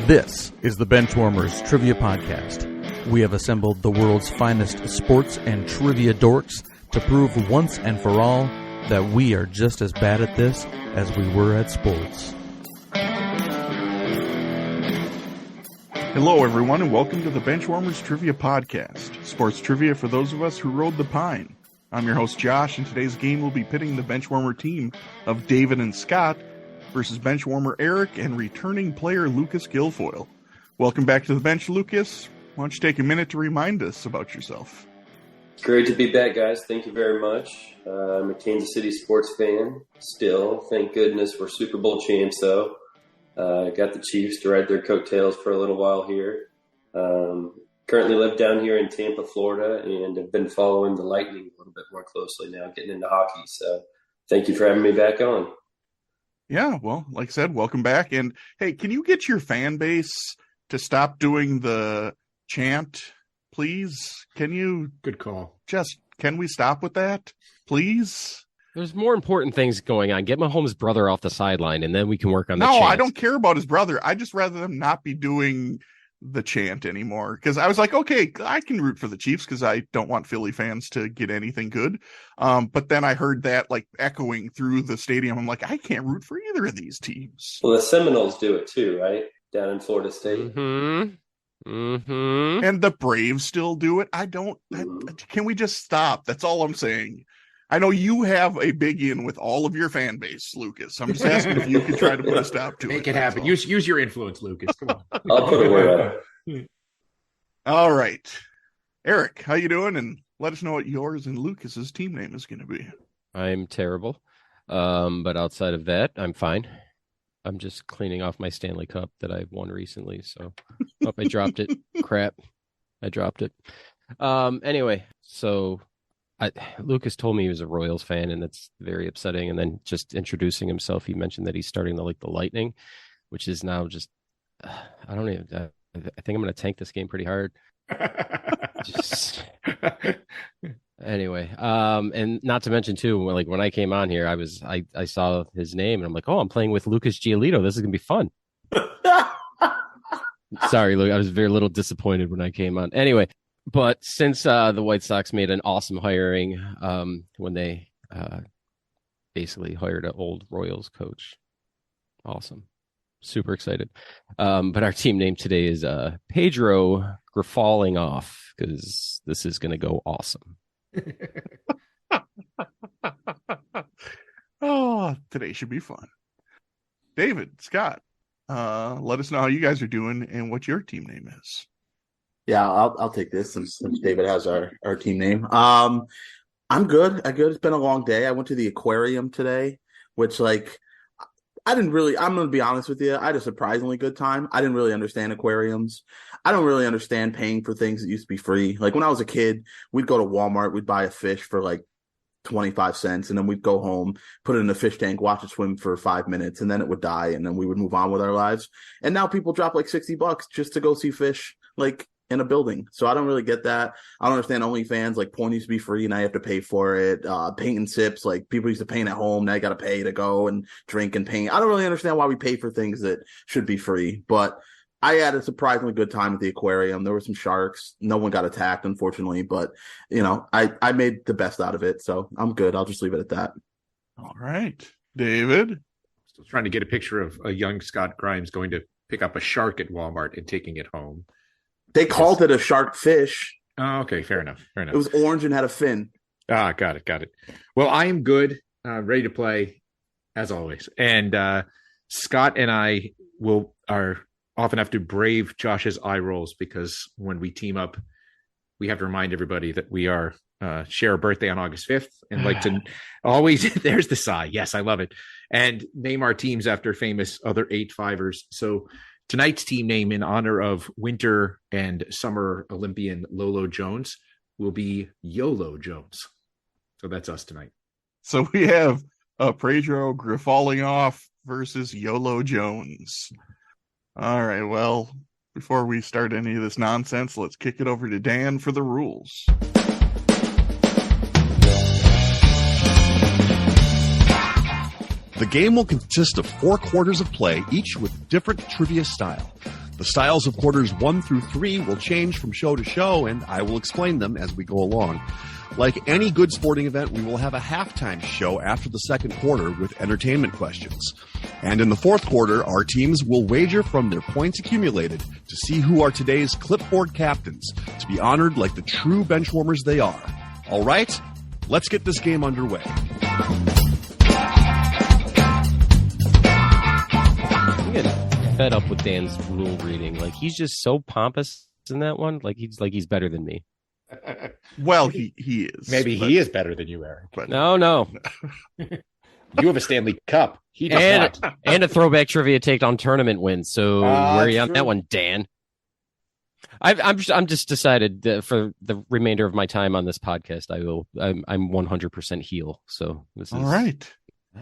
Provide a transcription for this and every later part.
This is the Benchwarmers Trivia Podcast. We have assembled the world's finest sports and trivia dorks to prove once and for all that we are just as bad at this as we were at sports. Hello, everyone, and welcome to the Benchwarmers Trivia Podcast, sports trivia for those of us who rode the pine. I'm your host, Josh, and today's game will be pitting the Benchwarmer team of David and Scott versus Benchwarmer Eric and returning player Lucas Guilfoil. Welcome back to the bench, Lucas. Why don't you take a minute to remind us about yourself? Great to be back, guys. Thank you very much. I'm a Kansas City sports fan still. Thank goodness we're Super Bowl champs, though. Got the Chiefs to ride their coattails for a little while here. Currently live down here in Tampa, Florida, and have been following the Lightning a little bit more closely now, getting into hockey. So thank you for having me back on. Yeah, well, like I said, welcome back. And hey, can you get your fan base to stop doing the chant, please? Can you? Good call. Can we stop with that, please? There's more important things going on. Get Mahomes' brother off the sideline, and then we can work on the chant. No, chant. I don't care about his brother. I just rather them not be doing the chant anymore, because I was like, okay, I can root for the Chiefs because I don't want Philly fans to get anything good. But then I heard that like echoing through the stadium. I'm like, I can't root for either of these teams. Well, the Seminoles do it too, right? Down in Florida State. Mm-hmm. Mm-hmm. And the Braves still do it. Can we just stop? That's all I'm saying. I know you have a big in with all of your fan base, Lucas. I'm just asking if you could try to put a stop to it. Make it happen. Use your influence, Lucas. Come on. I'll put a word out. All right. Eric, how you doing? And let us know what yours and Lucas's team name is going to be. I'm terrible. But outside of that, I'm fine. I'm just cleaning off my Stanley Cup that I won recently. So I dropped it. Crap. I dropped it. Anyway, so Lucas told me he was a Royals fan, and that's very upsetting. And then just introducing himself, he mentioned that he's starting to like the Lightning, which is now just, I don't even, I think I'm going to tank this game pretty hard. Anyway, and not to mention too, like when I came on here, I saw his name and I'm like, oh, I'm playing with Lucas Giolito. This is going to be fun. Sorry, Luke, I was very little disappointed when I came on. Anyway. But since the White Sox made an awesome hiring when they basically hired an old Royals coach. Awesome. Super excited. But our team name today is Pedro Grifalling Off, because this is going to go awesome. Oh, today should be fun. David, Scott, let us know how you guys are doing and what your team name is. Yeah, I'll take this since David has our team name. I'm good. It's been a long day. I went to the aquarium today, which I'm going to be honest with you. I had a surprisingly good time. I didn't really understand aquariums. I don't really understand paying for things that used to be free. Like when I was a kid, we'd go to Walmart, we'd buy a fish for like 25 cents, and then we'd go home, put it in a fish tank, watch it swim for 5 minutes, and then it would die, and then we would move on with our lives. And now people drop like $60 just to go see fish, like in a building. So I don't really get that. I don't understand OnlyFans. Like porn used to be free, now you have to pay for it. Paint and sips, like people used to paint at home, now you got to pay to go and drink and paint. I don't really understand why we pay for things that should be free, but I had a surprisingly good time at the aquarium. There were some sharks. No one got attacked, unfortunately, but I made the best out of it, so I'm good. I'll just leave it at that. All right, David. Still trying to get a picture of a young Scott Grimes going to pick up a shark at Walmart and taking it home. They called it a shark fish. Oh, okay. Fair enough. It was orange and had a fin. Ah, got it. Well, I am good. Ready to play as always. And Scott and I are often have to brave Josh's eye rolls, because when we team up, we have to remind everybody that we are share a birthday on August 5th and like to always, there's the sigh. Yes, I love it. And name our teams after famous other 8-5ers. So tonight's team name in honor of Winter and Summer Olympian Lolo Jones will be YOLO Jones. So that's us tonight. So we have Pedro Grifalling Off versus YOLO Jones. All right, well, before we start any of this nonsense, let's kick it over to Dan for the rules. The game will consist of 4 quarters of play, each with different trivia style. The styles of quarters 1 through 3 will change from show to show, and I will explain them as we go along. Like any good sporting event, we will have a halftime show after the second quarter with entertainment questions. And in the fourth quarter, our teams will wager from their points accumulated to see who are today's clipboard captains, to be honored like the true benchwarmers they are. All right, let's get this game underway. I'm getting fed up with Dan's rule reading. Like, he's just so pompous in that one. Like he's better than me. Well, he is. Maybe he is better than you, Eric. But No. You have a Stanley Cup. He does not. And a throwback trivia take on tournament wins. So where are you on that one, Dan? I'm just decided that for the remainder of my time on this podcast, I'm 100% heel. So this is all right.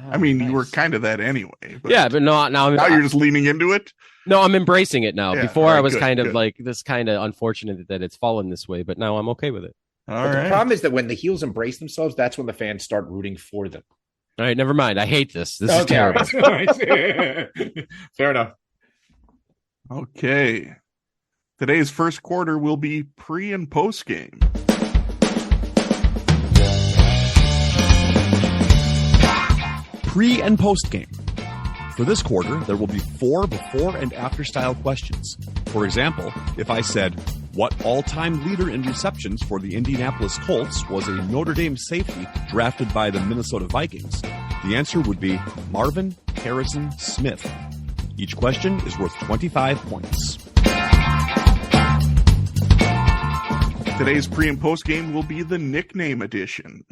I mean, nice. You were kind of that anyway. But yeah, but now you're just leaning into it. No, I'm embracing it now. Yeah, Before right, I was good, kind of good. like this, kind of unfortunate that it's fallen this way, but now I'm okay with it. All But the right. problem is that when the heels embrace themselves, that's when the fans start rooting for them. All right, never mind. I hate this. This is terrible. All right. Fair enough. Okay. Today's first quarter will be pre and post game. Pre and post game. For this quarter, there will be 4 before and after style questions. For example, if I said, what all-time leader in receptions for the Indianapolis Colts was a Notre Dame safety drafted by the Minnesota Vikings, the answer would be Marvin Harrison Smith. Each question is worth 25 points. Today's pre and post game will be the nickname edition.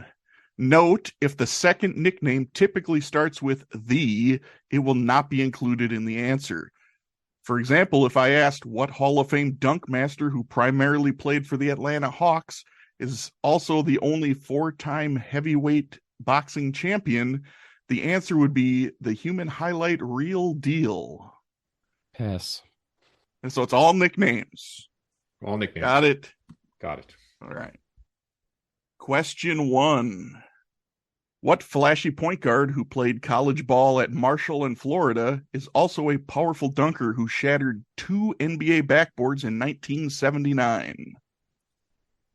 Note, if the second nickname typically starts with the, it will not be included in the answer. For example, if I asked what Hall of Fame dunk master who primarily played for the Atlanta Hawks is also the only 4-time heavyweight boxing champion, the answer would be the human highlight Real Deal. Pass. And so it's all nicknames. All nicknames. Got it? Got it. All right. Question 1. What flashy point guard who played college ball at Marshall in Florida is also a powerful dunker who shattered 2 NBA backboards in 1979?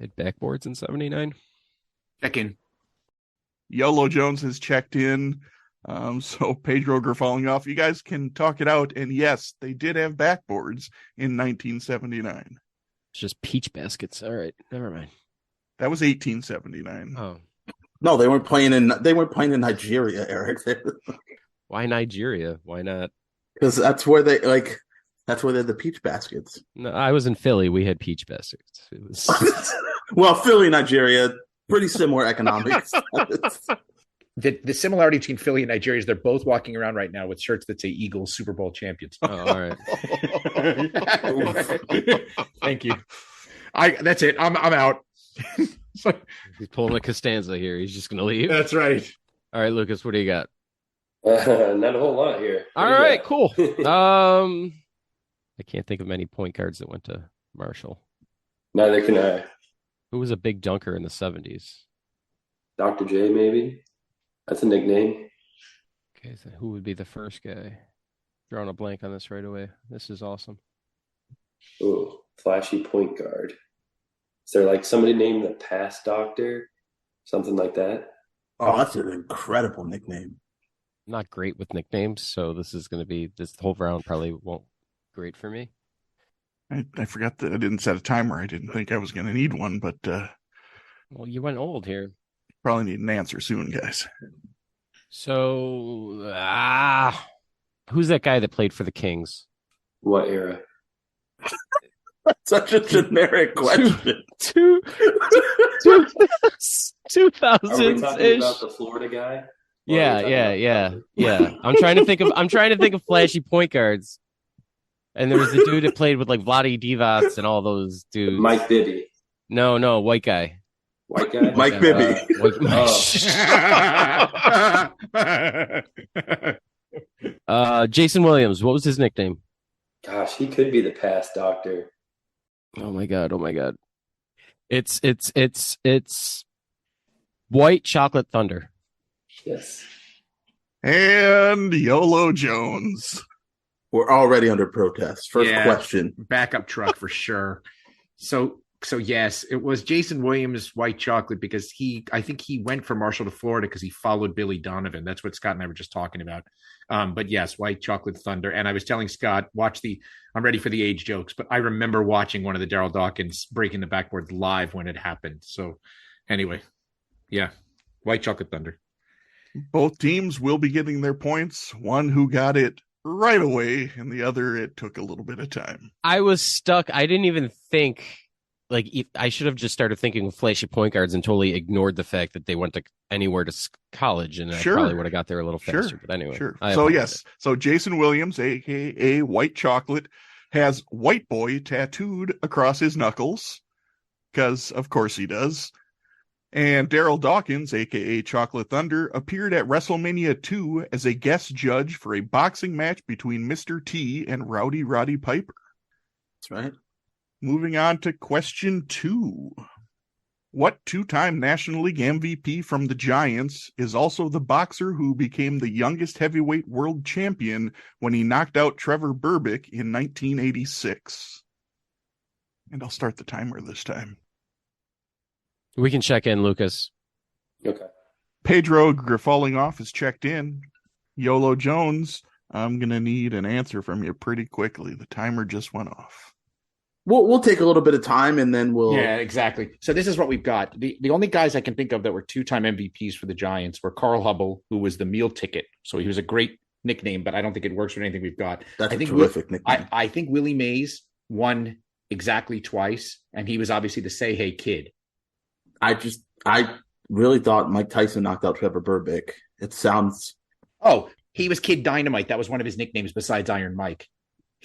Hit backboards in 79. Check in. YOLO Jones has checked in. So Pedro falling off. You guys can talk it out. And yes, they did have backboards in 1979. It's just peach baskets. All right, never mind. That was 1879. Oh, No, they weren't playing in Nigeria, Eric. why Nigeria? Why not? Because that's where they're the peach baskets. No, I was in Philly. We had peach baskets. It was Well, Philly, Nigeria, pretty similar economics. The similarity between Philly and Nigeria is they're both walking around right now with shirts that say Eagles Super Bowl champions. oh, all right. Thank you. That's it. I'm out. He's pulling a Costanza here. He's just gonna leave. That's right. All right, Lucas. What do you got? Not a whole lot here. All right, cool. I can't think of many point guards that went to Marshall. Neither can I. Who was a big dunker in the 70s? Dr. J, maybe? That's a nickname. Okay, so who would be the first guy? Drawing a blank on this right away. This is awesome. Ooh, flashy point guard. Is there like somebody named the Pass Doctor? Something like that? Oh, that's an incredible nickname. I'm not great with nicknames, so this whole round probably won't be great for me. I forgot that I didn't set a timer. I didn't think I was going to need one, but Well, you went old here. probably need an answer soon, guys. So, who's that guy that played for the Kings? What era? Such a generic question. Two Are we talking 2000s-ish. about the Florida guy? Or Yeah. are we talking about- I'm trying to think of flashy point guards. And there was the dude that played with like Vlade Divac and all those dudes. Mike Bibby. No, white guy. White guy? Mike Bibby. Jason Williams. What was his nickname? Gosh, he could be the Pass Doctor. Oh my god. It's White Chocolate Thunder. Yes. And YOLO Jones. We're already under protest. First question. Backup truck for sure. So yes, it was Jason Williams' White Chocolate because I think he went from Marshall to Florida because he followed Billy Donovan. That's what Scott and I were just talking about. But yes, White Chocolate Thunder. And I was telling Scott, I'm ready for the age jokes, but I remember watching one of the Daryl Dawkins breaking the backboard live when it happened. So anyway, yeah, White Chocolate Thunder. Both teams will be getting their points. One who got it right away, and the other, it took a little bit of time. I was stuck. I didn't even think, like, I should have just started thinking of flashy point guards and totally ignored the fact that they went to anywhere to college, and I probably would have got there a little faster. But anyway. Sure. So Jason Williams, a.k.a. White Chocolate, has White Boy tattooed across his knuckles, because of course he does. And Daryl Dawkins, a.k.a. Chocolate Thunder, appeared at WrestleMania 2 as a guest judge for a boxing match between Mr. T and Rowdy Roddy Piper. That's right. Moving on to question 2. What two-time National League MVP from the Giants is also the boxer who became the youngest heavyweight world champion when he knocked out Trevor Berbick in 1986? And I'll start the timer this time. We can check in, Lucas. Okay. Pedro Grifalling off is checked in. YOLO Jones, I'm going to need an answer from you pretty quickly. The timer just went off. We'll take a little bit of time and then we'll. Yeah, exactly. So this is what we've got. The only guys I can think of that were two-time MVPs for the Giants were Carl Hubble, who was the meal ticket. So he was a great nickname, but I don't think it works with anything we've got. That's a terrific nickname. I think Willie Mays won exactly twice, and he was obviously the Say Hey Kid. I really thought Mike Tyson knocked out Trevor Berbick. It sounds. Oh, he was Kid Dynamite. That was one of his nicknames besides Iron Mike.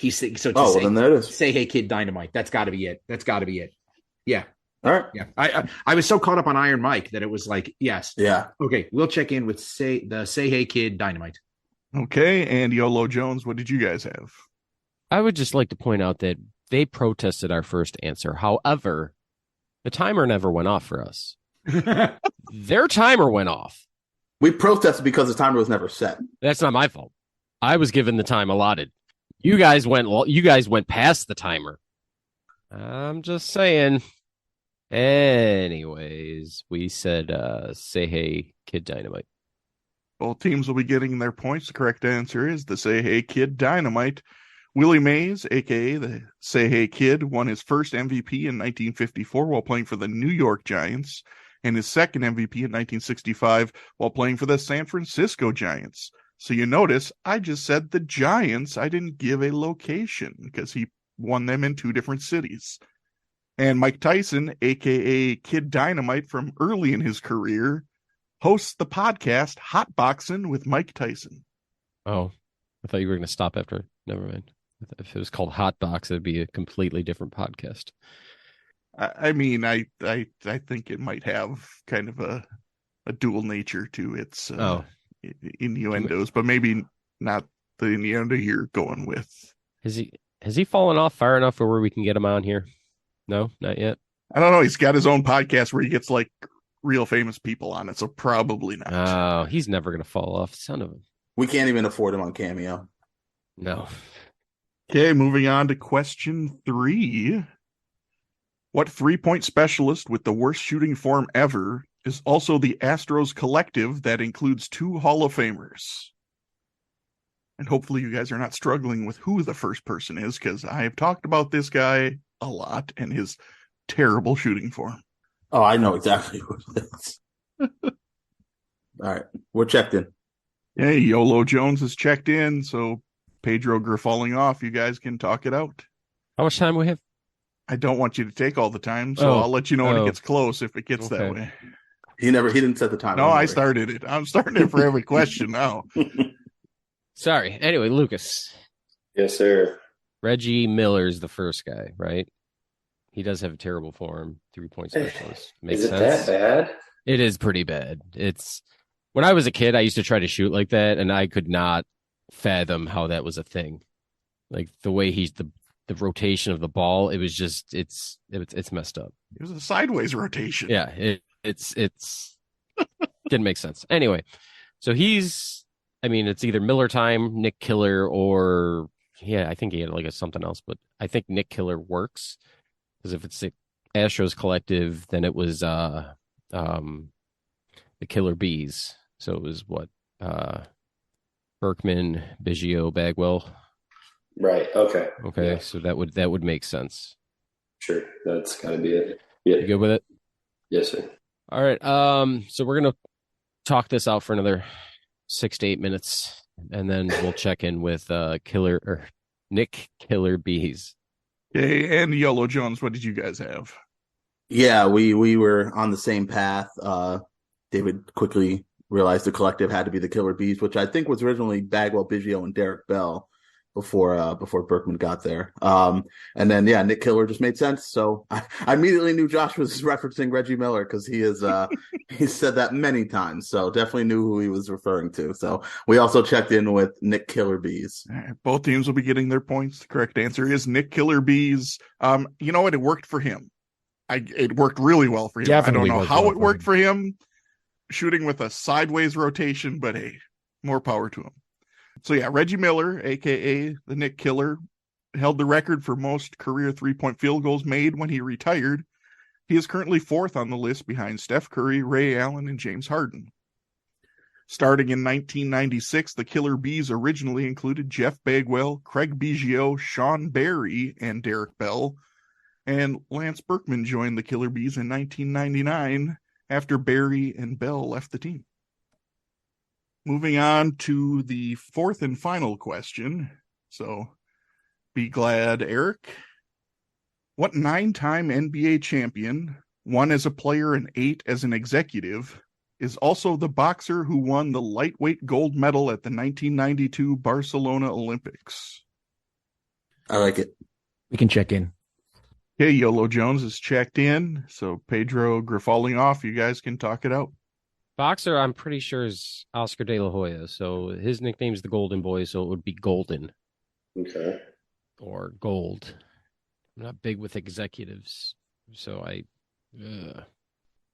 Then there it is. Say Hey Kid Dynamite. That's got to be it. Yeah. All right. Yeah. I was so caught up on Iron Mike that it was like, yes. Yeah. Okay. We'll check in with Say Hey Kid Dynamite. Okay. And YOLO Jones, what did you guys have? I would just like to point out that they protested our first answer. However, the timer never went off for us. Their timer went off. We protested because the timer was never set. That's not my fault. I was given the time allotted. You guys went past the timer. I'm just saying. Anyways, we said Say Hey Kid Dynamite. Both teams will be getting their points. The correct answer is the Say Hey Kid Dynamite. Willie Mays, a.k.a. the Say Hey Kid, won his first MVP in 1954 while playing for the New York Giants, and his second MVP in 1965 while playing for the San Francisco Giants. So you notice I just said the Giants. I didn't give a location because he won them in two different cities. And Mike Tyson, a.k.a. Kid Dynamite from early in his career, hosts the podcast Hot Boxin' with Mike Tyson. Oh, I thought you were going to stop after. Never mind. If it was called Hot Box, it'd be a completely different podcast. I mean, I think it might have kind of a dual nature to its innuendos, but maybe not the innuendo you're going with. Has he fallen off far enough for where we can get him on here? No, not yet. I don't know. He's got his own podcast where he gets like real famous people on it, so probably not. Oh, he's never going to fall off. Son of a. We can't even afford him on Cameo. No. Okay, moving on to question 3. What three-point specialist with the worst shooting form ever is also the Astros collective that includes 2 Hall of Famers? And hopefully you guys are not struggling with who the first person is, because I have talked about this guy a lot and his terrible shooting form. Oh, I know exactly who it is. All right, we're checked in. Hey, YOLO Jones is checked in, so Pedro Grifalling off. You guys can talk it out. How much time we have? I don't want you to take all the time, so I'll let you know when it gets close if it gets that way. He didn't set the time. No, I started it. I'm starting it for every question now. Sorry. Anyway, Lucas. Yes, sir. Reggie Miller's the first guy, right? He does have a terrible form, 3-point specialist. Makes sense. Is it that bad? It is pretty bad. It's when I was a kid, I used to try to shoot like that, and I could not fathom how that was a thing. Like the way the rotation of the ball, it was just it's messed up. It was a sideways rotation. Yeah, it's didn't make sense. Anyway, so it's either Miller time, Nick Killer, or Yeah, I think he had like something else, but I think Nick Killer works because if it's the Astros collective, then it was the Killer Bees. So it was what Berkman, Biggio, Bagwell. Right. Okay. Okay, Yeah. so that would make sense. Sure. That's got to be it. Yeah. You good with it? Yes, sir. All right. So we're gonna talk this out for another 6 to 8 minutes, and then we'll check in with Nick Killer Bees. Okay, and Yolo Jones, what did you guys have? Yeah, we were on the same path. David quickly realized the collective had to be the Killer Bees, which I think was originally Bagwell, Biggio, and Derek Bell before Berkman got there. And then Nick Killer just made sense. So I immediately knew Josh was referencing Reggie Miller because he is he's said that many times. So definitely knew who he was referring to. So we also checked in with Nick Killer Bees. All right, both teams will be getting their points. The correct answer is Nick Killer Bees. You know what? It worked for him. It worked really well for him. Definitely I don't know how it worked for him, shooting with a sideways rotation, but hey, more power to him. So Reggie Miller, a.k.a. the Nick Killer, held the record for most career three-point field goals made when he retired. He is currently 4th on the list behind Steph Curry, Ray Allen, and James Harden. Starting in 1996, the Killer Bees originally included Jeff Bagwell, Craig Biggio, Sean Barry, and Derek Bell. And Lance Berkman joined the Killer Bees in 1999 after Barry and Bell left the team. Moving on to the 4th and final question. So be glad, Eric. What 9-time NBA champion, 1 as a player and 8 as an executive, is also the boxer who won the lightweight gold medal at the 1992 Barcelona Olympics? I like it. We can check in. Okay, Yolo Jones is checked in. So Pedro Grifalling, you guys can talk it out. Boxer, I'm pretty sure, is Oscar De La Hoya. So his nickname is the Golden Boy, so it would be Golden. Okay. Or Gold. I'm not big with executives, so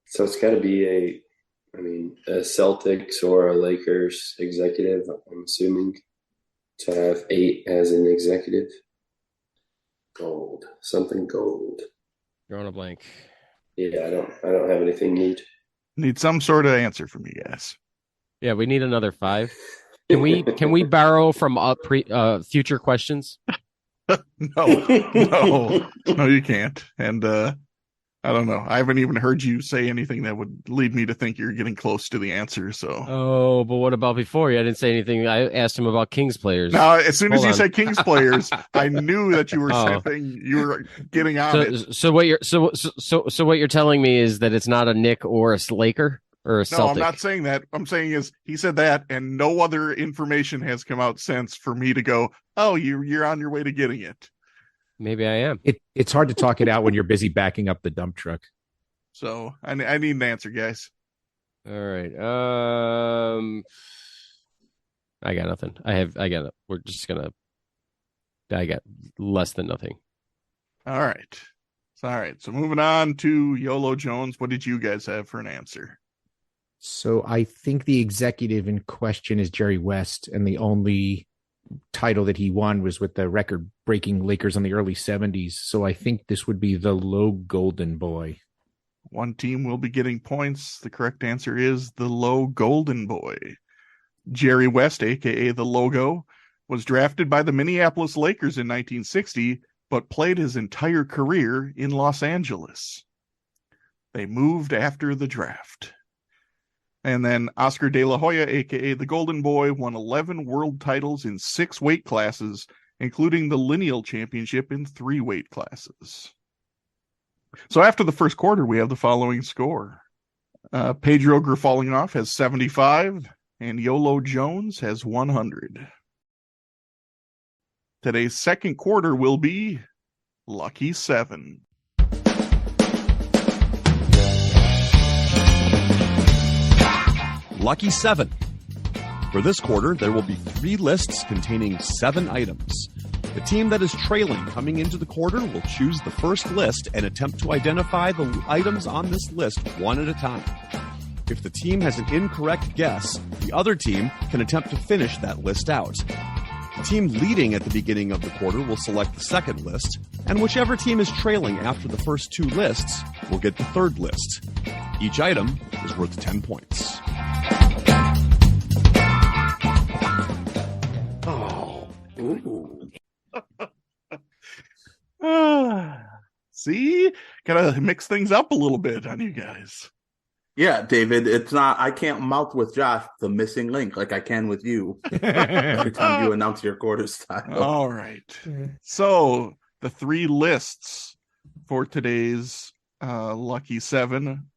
So it's got to be a Celtics or a Lakers executive, I'm assuming, to have 8 as an executive. Gold. Something gold. Drawing a blank. Yeah, I don't have anything neat. Need some sort of answer from you guys. Yeah, we need another 5. Can we borrow from future questions? No, you can't. And I don't know. I haven't even heard you say anything that would lead me to think you're getting close to the answer. So. Oh, but what about before? I didn't say anything. I asked him about Kings players. Now, as soon as you said Kings players, I knew that you were saying you were getting on it. So what you're telling me is that it's not a Knick or a Laker or a Celtic? No, I'm not saying that. I'm saying is he said that, and no other information has come out since for me to go, oh, you're on your way to getting it. Maybe I am. It's hard to talk it out when you're busy backing up the dump truck. So I need an answer, guys. All right. I got nothing. I got less than nothing. All right. So moving on to Yolo Jones. What did you guys have for an answer? So I think the executive in question is Jerry West, and the only title that he won was with the record-breaking Lakers in the early 70s. So I think this would be the Low Golden Boy. One team will be getting points. The correct answer is the Low Golden Boy. Jerry West, a.k.a. the Logo, was drafted by the Minneapolis Lakers in 1960, but played his entire career in Los Angeles. They moved after the draft. And then Oscar De La Hoya, a.k.a. the Golden Boy, won 11 world titles in 6 weight classes, including the lineal championship in 3 weight classes. So after the first quarter, we have the following score. Pedro Grifalling has 75, and Yolo Jones has 100. Today's second quarter will be Lucky 7. Lucky 7. For this quarter, there will be 3 lists containing 7 items. The team that is trailing coming into the quarter will choose the first list and attempt to identify the items on this list one at a time. If the team has an incorrect guess, the other team can attempt to finish that list out. The team leading at the beginning of the quarter will select the second list, and whichever team is trailing after the first two lists will get the third list. Each item is worth 10 points. Oh, ooh. See? Gotta mix things up a little bit on you guys. Yeah, David, it's not, I can't mouth with Josh the missing link like I can with you every time you announce your quarter style. All right. So the three lists for today's Lucky Seven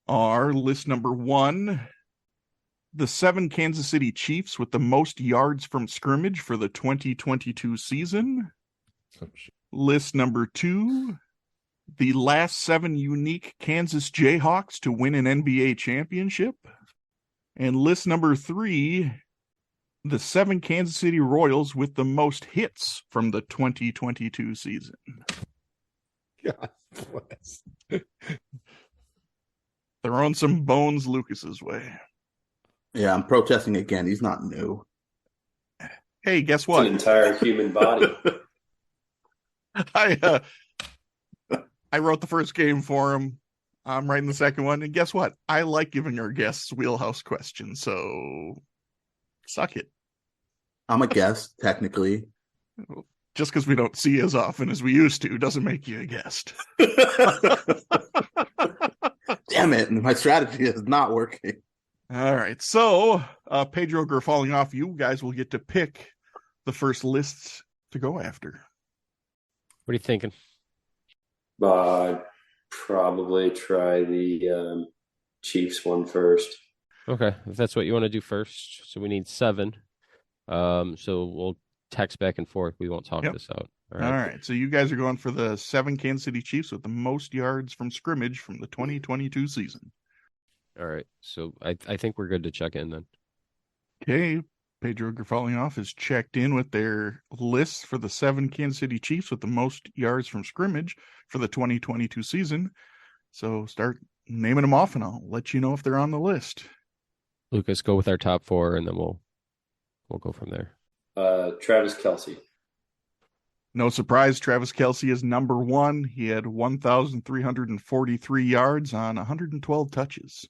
are list number 1, the 7 Kansas City Chiefs with the most yards from scrimmage for the 2022 season. List number 2, the last 7 unique Kansas Jayhawks to win an NBA championship. And list number 3, the 7 Kansas City Royals with the most hits from the 2022 season. God bless. Throwing some bones Lucas's way. Yeah, I'm protesting again. He's not new. Hey, guess It's what? an entire human body. I wrote the first game for him. I'm writing the second one. And guess what? I like giving our guests wheelhouse questions. So suck it. I'm a guest, technically. Just because we don't see as often as we used to doesn't make you a guest. Damn it. My strategy is not working. All right. So, Pedro falling off, you guys will get to pick the first lists to go after. What are you thinking? I'd probably try the Chiefs one first. Okay, if that's what you want to do first. So we need 7. So we'll text back and forth. We won't talk this out. All right. So you guys are going for the 7 Kansas City Chiefs with the most yards from scrimmage from the 2022 season. All right. So I think we're good to check in then. Okay. Pedro falling off is checked in with their lists for the 7 Kansas City Chiefs with the most yards from scrimmage for the 2022 season. So start naming them off and I'll let you know if they're on the list. Lucas, go with our top 4 and then we'll go from there. Travis Kelce. No surprise, Travis Kelce is number 1. He had 1,343 yards on 112 touches.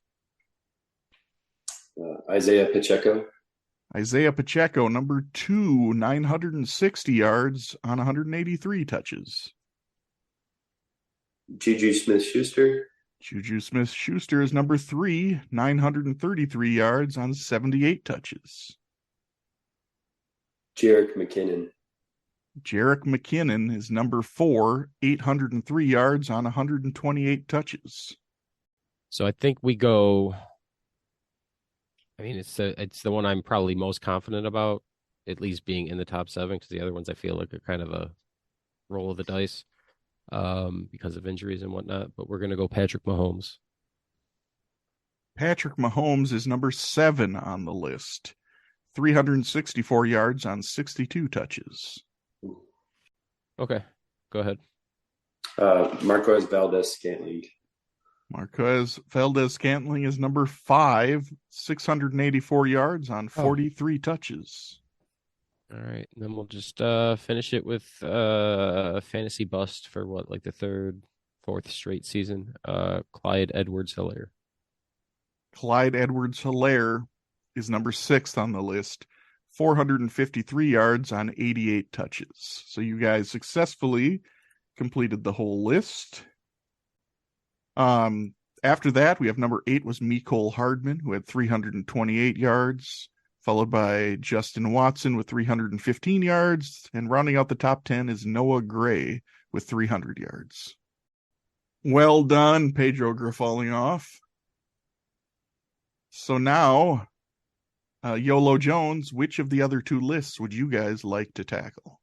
Isaiah Pacheco. Isaiah Pacheco, number 2, 960 yards on 183 touches. Juju Smith-Schuster. Juju Smith-Schuster is number 3, 933 yards on 78 touches. Jerick McKinnon. Jerick McKinnon is number 4, 803 yards on 128 touches. So I think we go. I mean, it's the one I'm probably most confident about, at least being in the top 7, because the other ones I feel like are kind of a roll of the dice because of injuries and whatnot. But we're going to go Patrick Mahomes. Patrick Mahomes is number 7 on the list, 364 yards on 62 touches. Okay, go ahead. Marquez Valdez-Scantling. Marquez Valdez-Scantling is number 5, 684 yards on 43 touches. All right, and then we'll just finish it with a fantasy bust for like the 3rd, 4th straight season. Clyde Edwards-Helaire. Clyde Edwards-Helaire is number 6 on the list, 453 yards on 88 touches. So you guys successfully completed the whole list. After that, we have number 8 was Mecole Hardman, who had 328 yards, followed by Justin Watson with 315 yards, and rounding out the top 10 is Noah Gray with 300 yards. Well done, Pedro falling off. So now, YOLO Jones, which of the other 2 lists would you guys like to tackle?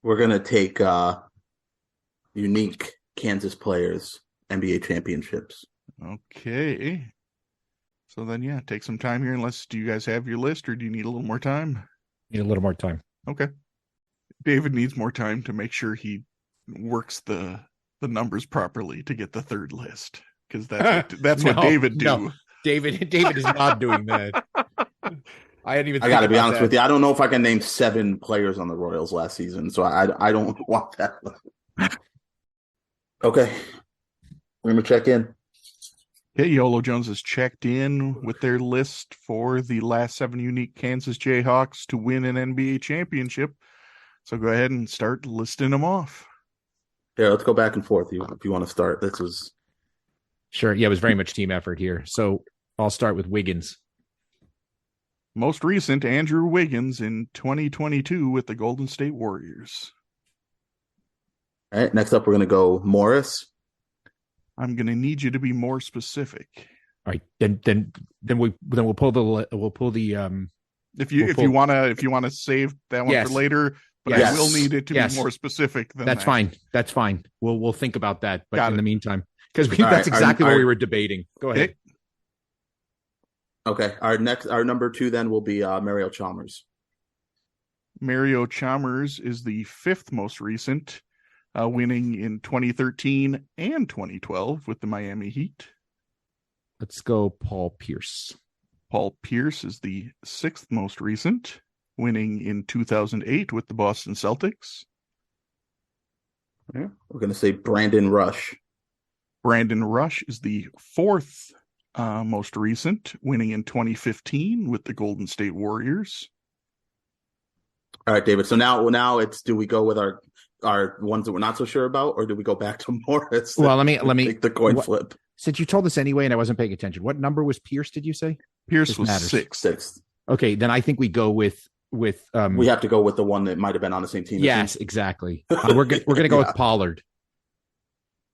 We're going to take unique Kansas players, NBA championships. Okay. So then, yeah, take some time here. Do you guys have your list or do you need a little more time? Need a little more time. Okay. David needs more time to make sure he works the numbers properly to get the 3rd list. Because that's what David do. No. David is not doing that. I hadn't even. I got to be honest with you. I don't know if I can name 7 players on the Royals last season, so I don't want that. Okay, we're gonna check in. Okay, Yolo Jones has checked in with their list for the last 7 unique Kansas Jayhawks to win an NBA championship. So go ahead and start listing them off. Yeah, let's go back and forth. If you want to start, this was sure. Yeah, it was very much team effort here. So I'll start with Wiggins. Most recent, Andrew Wiggins in 2022 with the Golden State Warriors. All right. Next up, we're gonna go Morris. I'm going to need you to be more specific. All right, then we'll pull the if you want to save that one for later, but I will need it to be more specific than that's that. That's fine. We'll think about that. But in the meantime, because that's right, exactly what we were debating. Go ahead. Okay. Our number 2 then will be Mario Chalmers. Mario Chalmers is the 5th most recent, winning in 2013 and 2012 with the Miami Heat. Let's go Paul Pierce. Paul Pierce is the 6th most recent, winning in 2008 with the Boston Celtics. Yeah. We're going to say Brandon Rush. Brandon Rush is the 4th most recent, winning in 2015 with the Golden State Warriors. All right, David. So now it's, do we go with our ones that we're not so sure about, or do we go back to Morris? Well, let me take the coin flip. Since you told us anyway, and I wasn't paying attention, what number was Pierce? Did you say Pierce was 6th? Okay, then I think we go with. We have to go with the one that might have been on the same team. Yes, exactly. We're gonna go with Pollard.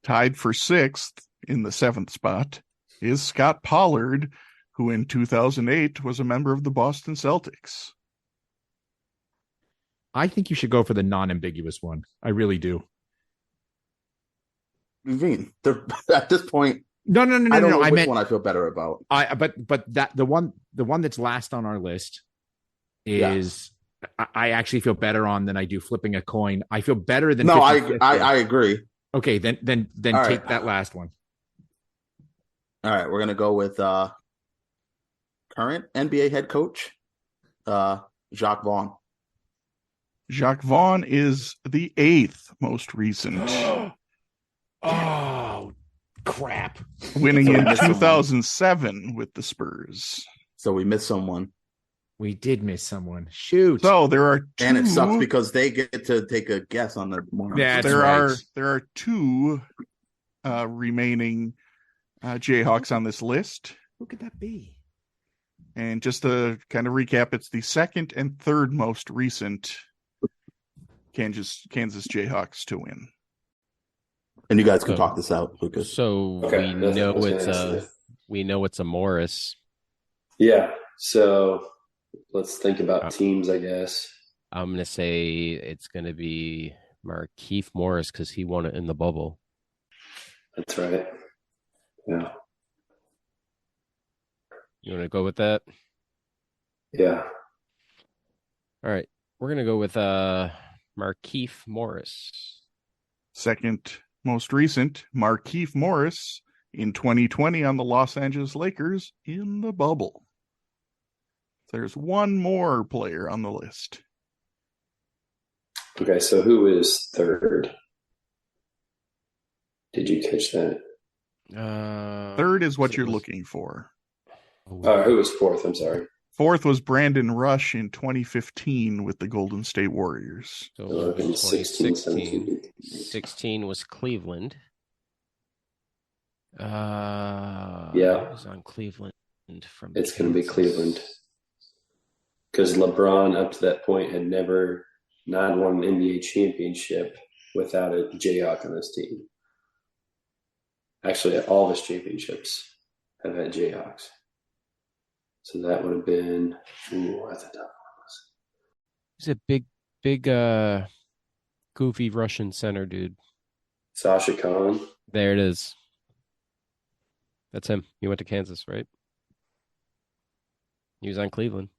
Tied for 6th in the 7th spot is Scott Pollard, who in 2008 was a member of the Boston Celtics. I think you should go for the non-ambiguous one. I really do. You mean at this point? No. I don't know which one I feel better about. But that the one that's last on our list is I actually feel better on than I do flipping a coin. I feel better than I agree. Okay, then take right. that last one. All right, we're gonna go with current NBA head coach Jacques Vaughn. Jacques Vaughn is the 8th most recent. Oh, crap. Winning in 2007 with the Spurs. So we missed someone. We did miss someone. Shoot. So there are 2. And it sucks because they get to take a guess on the more. Yeah, there are 2 remaining Jayhawks on this list. Who could that be? And just to kind of recap, it's the 2nd and 3rd most recent Kansas Jayhawks to win. And you guys can talk this out, Lucas. So we know it's a Morris. Yeah. So let's think about teams, I guess. I'm gonna say it's gonna be Markieff Morris because he won it in the bubble. That's right. Yeah. You want to go with that? Yeah. All right. We're gonna go with Markieff Morris. 2nd most recent, Markieff Morris in 2020 on the Los Angeles Lakers in the bubble. There's one more player on the list. Okay, so who is 3rd? Did you catch that? 3rd is what you're looking for. Who was 4th? I'm sorry. 4th was Brandon Rush in 2015 with the Golden State Warriors. So 16 was Cleveland. Yeah. It was on Cleveland from It's going to be Cleveland. Because LeBron, up to that point, had never not won an NBA championship without a Jayhawk on his team. Actually, all of his championships have had Jayhawks. So that would have been, that's a tough one. He's a big, goofy Russian center dude. Sasha Khan. There it is. That's him. He went to Kansas, right? He was on Cleveland.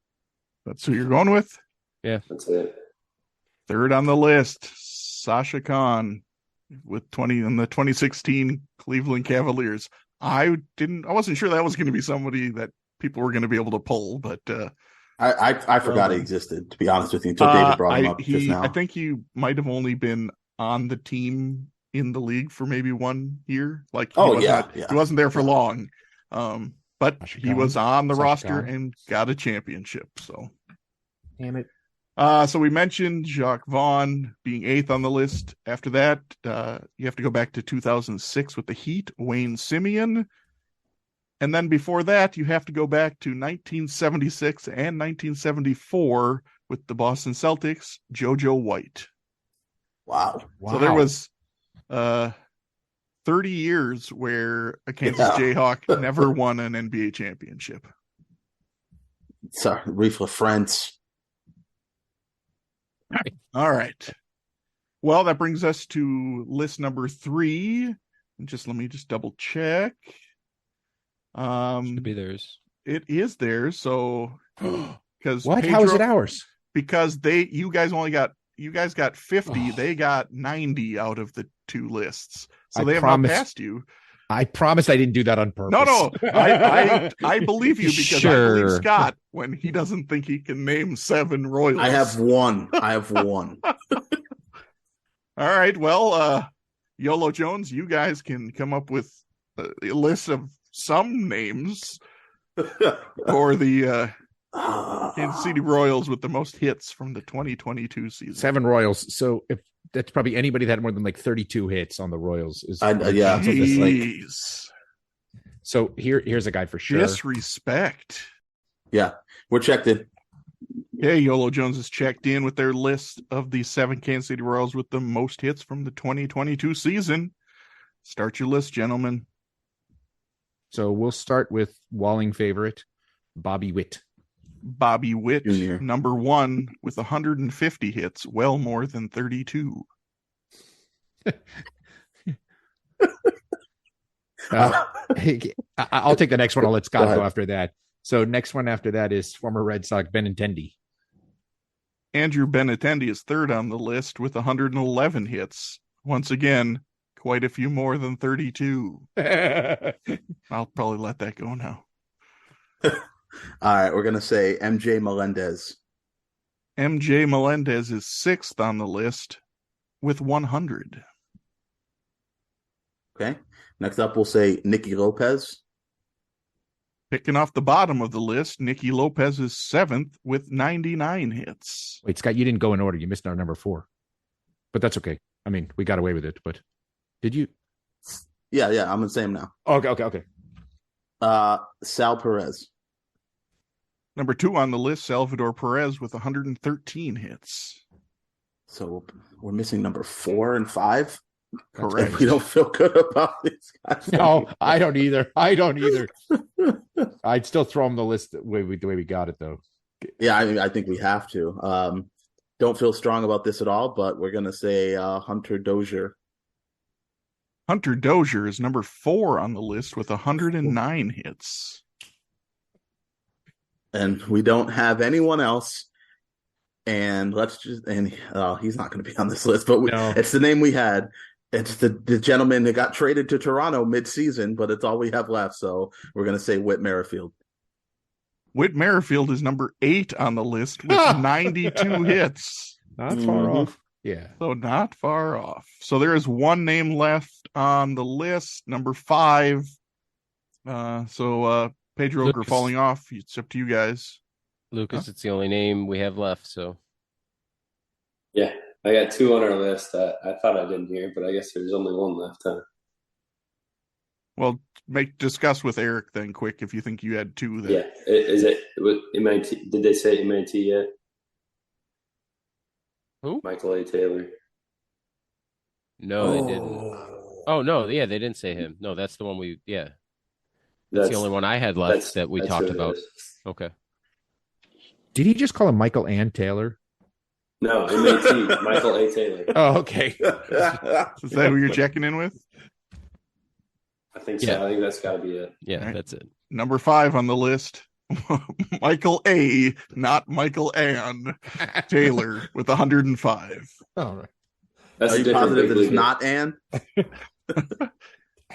That's who you're going with? Yeah. That's it. 3rd on the list, Sasha Khan with 20 in the 2016 Cleveland Cavaliers. I wasn't sure that was going to be somebody that people were going to be able to pull, but I forgot he existed, to be honest with you, until David brought him up just now. I think he might have only been on the team in the league for maybe 1 year. Like, he wasn't there for long. But he was on the roster and got a championship. So, damn it. So we mentioned Jacques Vaughn being 8th on the list. After that, you have to go back to 2006 with the Heat, Wayne Simeon. And then before that, you have to go back to 1976 and 1974 with the Boston Celtics, JoJo White. Wow. So there was 30 years where a Kansas Jayhawk never won an NBA championship. Sorry, Reef LaFrance. All right. Well, that brings us to list number 3. Let me double check. Should be theirs. It is theirs. So, because what? How is it ours? Because you guys got 50. They got 90 out of the 2 lists. So they have outpassed you. I promised I didn't do that on purpose. No. I believe you because I believe Scott when he doesn't think he can name 7 Royals. I have one. All right. Well, YOLO Jones, you guys can come up with a list of some names for the Kansas City Royals with the most hits from the 2022 season. 7 Royals. So if that's probably anybody that had more than like 32 hits on the Royals. So here's a guy for sure. Disrespect. Yeah, we're checked in. Yeah, YOLO Jones is checked in with their list of the 7 Kansas City Royals with the most hits from the 2022 season. Start your list, gentlemen. So we'll start with Walling favorite, Bobby Witt. Bobby Witt, Junior. number 1 with 150 hits, well more than 32. I'll take the next one. I'll let Scott go after that. So next one after that is former Red Sox Benintendi. Andrew Benintendi is 3rd on the list with 111 hits. Once again, quite a few more than 32. I'll probably let that go now. All right, we're going to say MJ Melendez. MJ Melendez is 6th on the list with 100. Okay. Next up, we'll say Nicky Lopez. Picking off the bottom of the list, Nicky Lopez is 7th with 99 hits. Wait, Scott, you didn't go in order. You missed our number 4. But that's okay. I mean, we got away with it, but did you? Yeah, I'm going to say him now. Okay. Sal Perez. Number 2 on the list, Salvador Perez with 113 hits. So we're missing number 4 and 5. Correct. We don't feel good about these guys. No, I don't either. I'd still throw them the list the way we got it, though. Yeah, I think we have to. Don't feel strong about this at all, but we're going to say Hunter Dozier. Hunter Dozier is number 4 on the list with 109 hits. And we don't have anyone else. And he's not going to be on this list, but it's the name we had. It's the gentleman that got traded to Toronto mid-season, but it's all we have left. So we're going to say Whit Merrifield. Whit Merrifield is number 8 on the list with 92 hits. Not far off. Yeah. So not far off. So there is one name left on the list, number 5. Pedro Lucas. falling off. It's up to you guys. Lucas, it's the only name we have left, so. Yeah, I got 2 on our list. I thought I didn't hear, but I guess there's only 1 left, huh? Well, discuss with Eric then quick if you think you had 2 there. Yeah, is it MIT? Did they say MIT yet? Who? Michael A. Taylor. No, they didn't. Oh, no, yeah, they didn't say him. No, that's the one That's the only one I had left that we talked about. Okay. Did he just call him Michael Ann Taylor? No, MAT, Michael A. Taylor. Oh, okay. Is that who you're checking in with? I think so. Yeah. I think that's got to be it. Yeah, Right. That's it. Number 5 on the list, Michael A., not Michael Ann Taylor with 105. All right. That's Are a you different positive big that it's league. not Ann?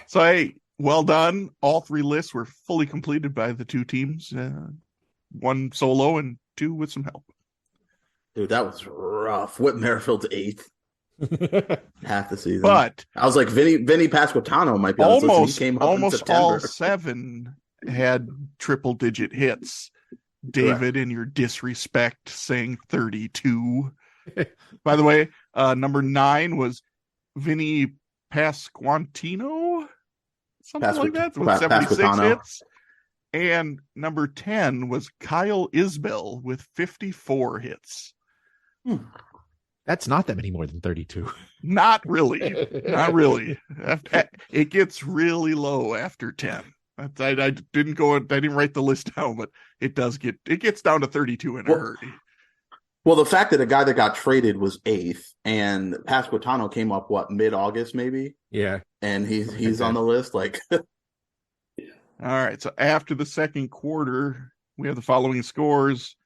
So, hey, well done. All 3 lists were fully completed by the 2 teams. 1 solo and 2 with some help. Dude, that was rough. Whit Merrifield's 8th half the season. But I was like, Vinny Pasquantano might be on this list. He came up in almost September. all 7 had triple-digit hits. David, Correct. in your disrespect, saying 32. By the way, number 9 was Vinny Pasquantino, something like that, with 76 hits. And number 10 was Kyle Isbell with 54 hits. That's not that many more than 32. Not really. Not really. It gets really low after 10. I didn't write the list down, but it gets down to 32 in a hurry. Well, the fact that a guy that got traded was 8th and Pasquantano came up, mid-August maybe? Yeah. And he's on the list, like... All right, so after the second quarter, we have the following scores.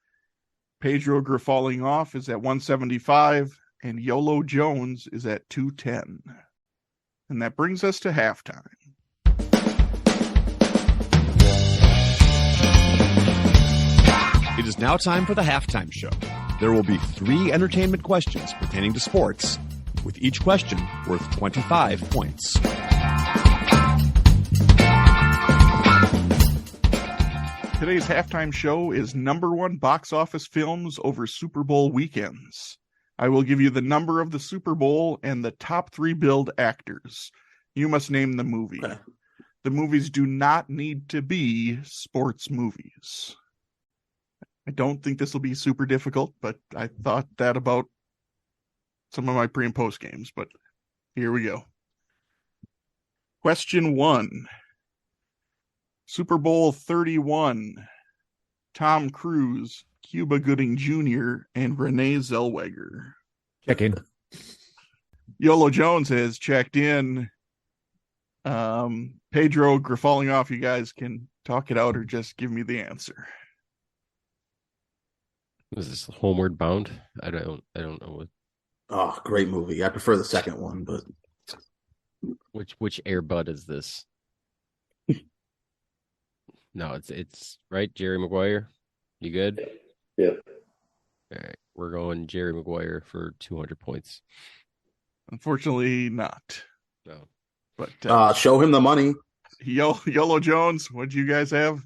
Pedro Grifalling off is at 175, and Yolo Jones is at 210. And that brings us to halftime. It is now time for the halftime show. There will be 3 entertainment questions pertaining to sports, with each question worth 25 points. Today's halftime show is number 1 box office films over Super Bowl weekends. I will give you the number of the Super Bowl and the top 3 billed actors. You must name the movie. Okay. The movies do not need to be sports movies. I don't think this will be super difficult, but I thought that about some of my pre and post games, but here we go. Question 1. Super Bowl 31. Tom Cruise, Cuba Gooding Jr., and Renee Zellweger. Check in. Yolo Jones has checked in. Pedro Grifalling off. You guys can talk it out or just give me the answer. Was this Homeward Bound? I don't know what. Oh, great movie. I prefer the second one, but Which Air Bud is this? No, it's right. Jerry Maguire. You good? Yeah. All right, we're going Jerry Maguire for 200 points. Unfortunately, not. No. But show him the money. Yolo Jones, what do you guys have?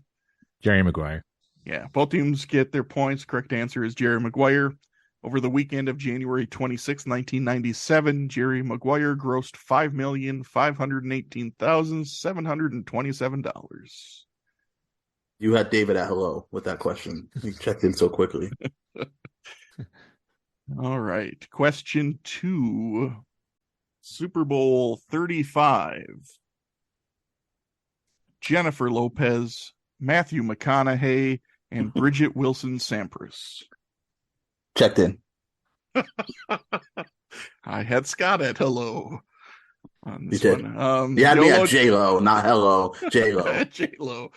Jerry Maguire. Yeah, both teams get their points. Correct answer is Jerry Maguire. Over the weekend of January 26, 1997, Jerry Maguire grossed $5,518,727. You had David at hello with that question. He checked in so quickly. All right. Question 2. Super Bowl 35. Jennifer Lopez, Matthew McConaughey, and Bridget Wilson Sampras. Checked in. I had Scott at hello on this You did. one. You had me at J-Lo, not hello. J-Lo. J-Lo.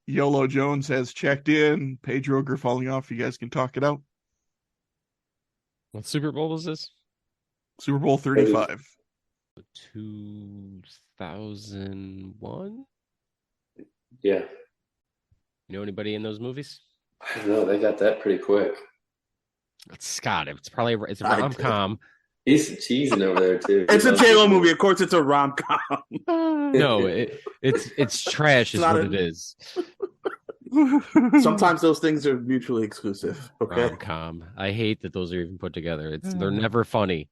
Yolo Jones has checked in. Pedro Grifalling off. You guys can talk it out. What Super Bowl was this? Super Bowl 35. 2001? Yeah. You know anybody in those movies? I don't know. They got that pretty quick. It's Scott. It's a rom-com. He's cheesing over there, too. It's a J-Lo movie. Of course, it's a rom-com. No, it's trash is what it is. Sometimes those things are mutually exclusive. Okay. Rom-com. I hate that those are even put together. They're never funny.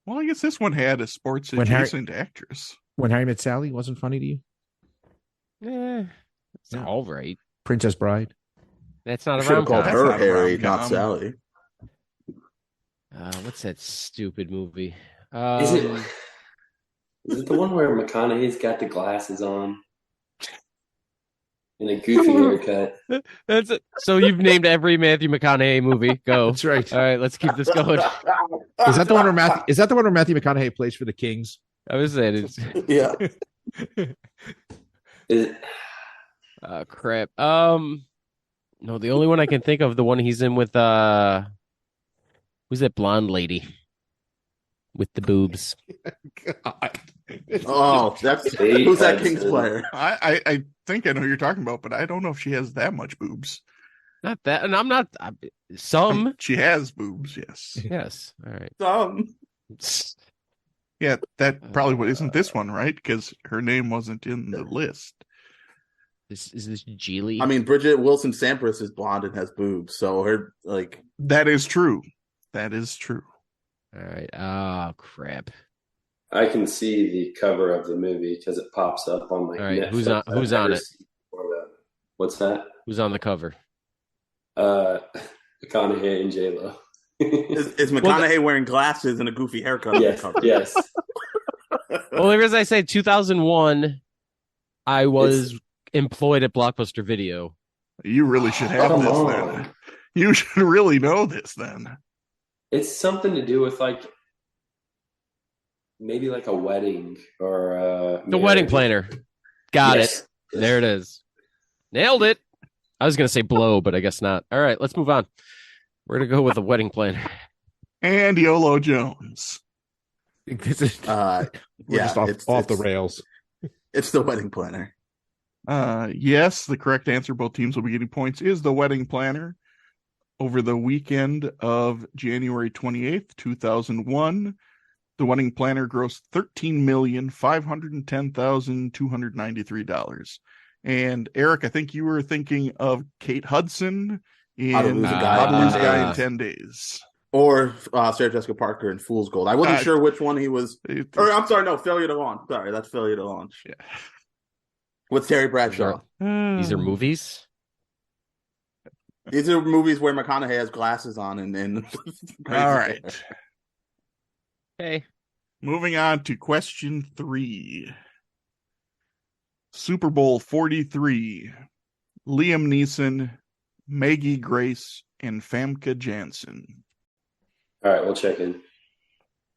Well, I guess this one had a sports adjacent actress. When Harry Met Sally wasn't funny to you? It's all right. Princess Bride. That's not a Should have called rom-com. her Harry, not Sally. What's that stupid movie? Is it the one where McConaughey's got the glasses on and a goofy haircut? That's it. So you've named every Matthew McConaughey movie. Go. That's right. All right, let's keep this going. Is that the one where Matthew McConaughey plays for the Kings? I was saying it's Yeah. Is it? crap. No, the only one I can think of, the one he's in with who's that blonde lady with the boobs? God. Oh, that's Kate who's that Hudson. Kings player? I think I know who you're talking about, but I don't know if she has that much boobs. Not that, and I'm not. Some. She has boobs, yes. Yes. All right. Yeah, that probably isn't this one, right? Because her name wasn't in the list. Is this Geely? I mean, Bridget Wilson Sampras is blonde and has boobs, so her like That is true. That is true. All right. Oh crap. I can see the cover of the movie because it pops up on my. All right, Netflix. who's on it? What's that? Who's on the cover? McConaughey and J-Lo. is McConaughey wearing glasses and a goofy haircut? Yes, yes. Well, as I say, 2001, I was employed at Blockbuster Video. You really should have Come this on. then. You should really know this then. It's something to do with maybe like a wedding or The Wedding Planner. Got Yes. it. There it is. Nailed it. I was going to say blow, but I guess not. All right, let's move on. We're going to go with The Wedding Planner. And Yolo Jones. This is Yeah, just off the rails. It's The Wedding Planner. Yes, the correct answer, both teams will be getting points, is The Wedding Planner. Over the weekend of January 28th, 2001, The Wedding Planner grossed $13,510,293. And Eric, I think you were thinking of Kate Hudson in How to Lose a Guy in 10 Days. Or Sarah Jessica Parker in Fool's Gold. I wasn't sure which one he was. Or I'm sorry, no, Failure to Launch. Sorry, that's Failure to Launch. Yeah. With Terry Bradshaw. These are movies? These are movies where McConaughey has glasses on and All right. Okay. Moving on to question 3. Super Bowl 43. Liam Neeson, Maggie Grace, and Famke Janssen. All right, we'll check in.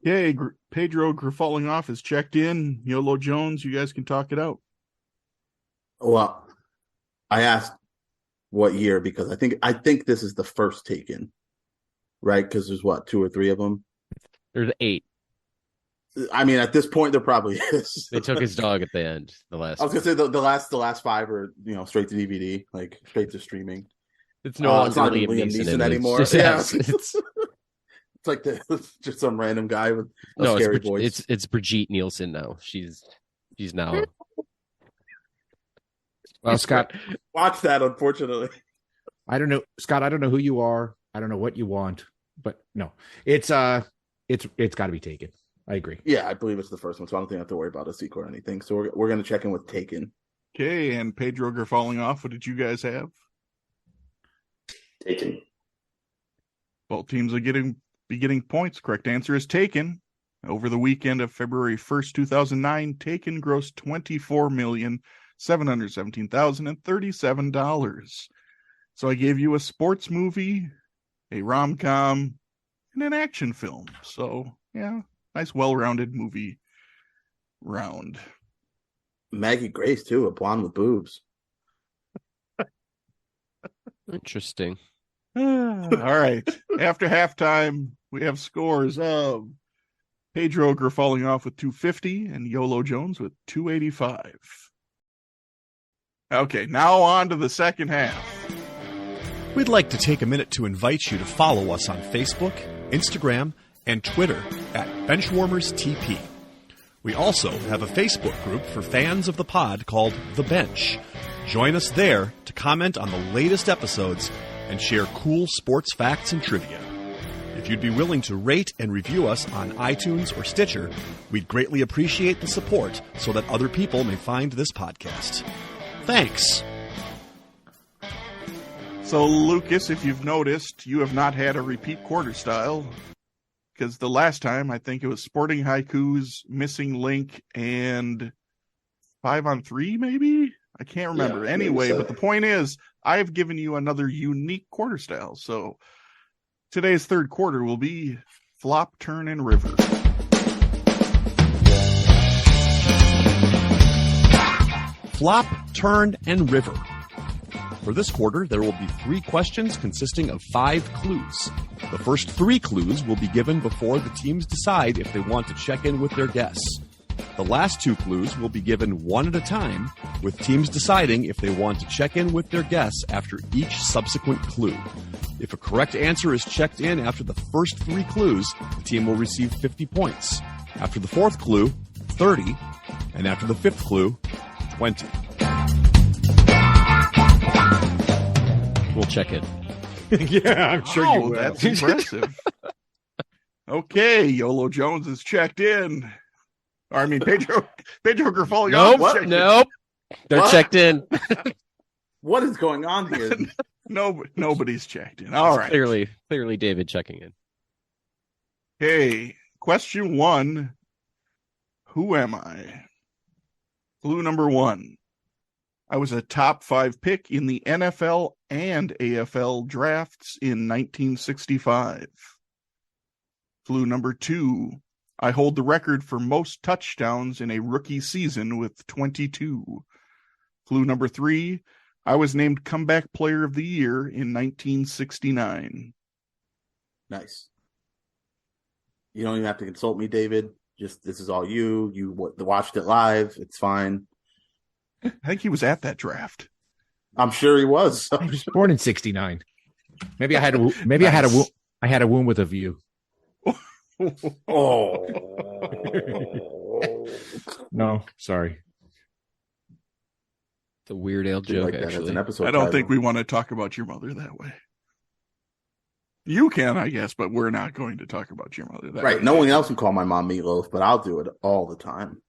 Yay, Pedro falling off is checked in. Yolo Jones, you guys can talk it out. Well, I asked what year because I think this is the first Taken, right? Because there's 2 or 3 of them. There's 8. I mean, at this point, there probably is. They took his dog at the end. The last. I was gonna say the last 5 are straight to DVD, like straight to streaming. It's no longer it's not Liam Neeson Neeson anymore. It's, Yeah. it's It's like it's just some random guy with a no, scary voice. it's Brigitte Nielsen now. She's now. Well, Scott, Watch that. Unfortunately, I don't know, Scott. I don't know who you are. I don't know what you want, but no, it's got to be Taken. I agree. yeah, I believe it's the first one, so I don't think I have to worry about a sequel or anything. So we're gonna check in with Taken. Okay, and Pedro falling off. What did you guys have? Taken. Both teams are be getting points. Correct answer is Taken. Over the weekend of February 1st, 2009, Taken grossed $24,717,037. So I gave you a sports movie, a rom-com, and an action film. So, yeah, nice well-rounded movie round. Maggie Grace too, a blonde with boobs. Interesting. All right. After halftime, we have scores of Pedro falling off with 250 and Yolo Jones with 285. Okay, now on to the second half. We'd like to take a minute to invite you to follow us on Facebook, Instagram, and Twitter at BenchwarmersTP. We also have a Facebook group for fans of the pod called The Bench. Join us there to comment on the latest episodes and share cool sports facts and trivia. If you'd be willing to rate and review us on iTunes or Stitcher, we'd greatly appreciate the support so that other people may find this podcast. Thanks. So, Lucas, if you've noticed, you have not had a repeat quarter style. Because the last time, I think it was Sporting Haikus, Missing Link, and 5-on-3, maybe? I can't remember. Yeah, anyway, so. But the point is, I've given you another unique quarter style. So, today's third quarter will be Flop, Turn, and River. Flop, Turn, and River. For this quarter, there will be 3 questions consisting of 5 clues. The first 3 clues will be given before the teams decide if they want to check in with their guests. The last 2 clues will be given one at a time, with teams deciding if they want to check in with their guests after each subsequent clue. If a correct answer is checked in after the first 3 clues, the team will receive 50 points. After the 4th clue, 30, and after the 5th clue, 20. We'll check it. Yeah, I'm sure you will. That's impressive. Okay, YOLO Jones is checked in. Or, I mean, Pedro Guilfoil. Nope. They're checked in. What is going on here? Nobody's checked in. All right. Clearly David checking in. Okay, question 1. Who am I? Clue number 1. I was a top 5 pick in the NFL and AFL drafts in 1965. Clue number 2. I hold the record for most touchdowns in a rookie season with 22. Clue number 3. I was named Comeback Player of the Year in 1969. Nice. You don't even have to consult me, David. Just this is all you. You watched it live. It's fine. I think he was at that draft. I'm sure he was. He was born in '69. Maybe I had a womb with a view. Oh. No, sorry. It's a Weird Al joke, Like that as actually. an episode I don't title. think we want to talk about your mother that way. You can, I guess, but we're not going to talk about your mother that way. Right. No one else can call my mom Meatloaf, but I'll do it all the time.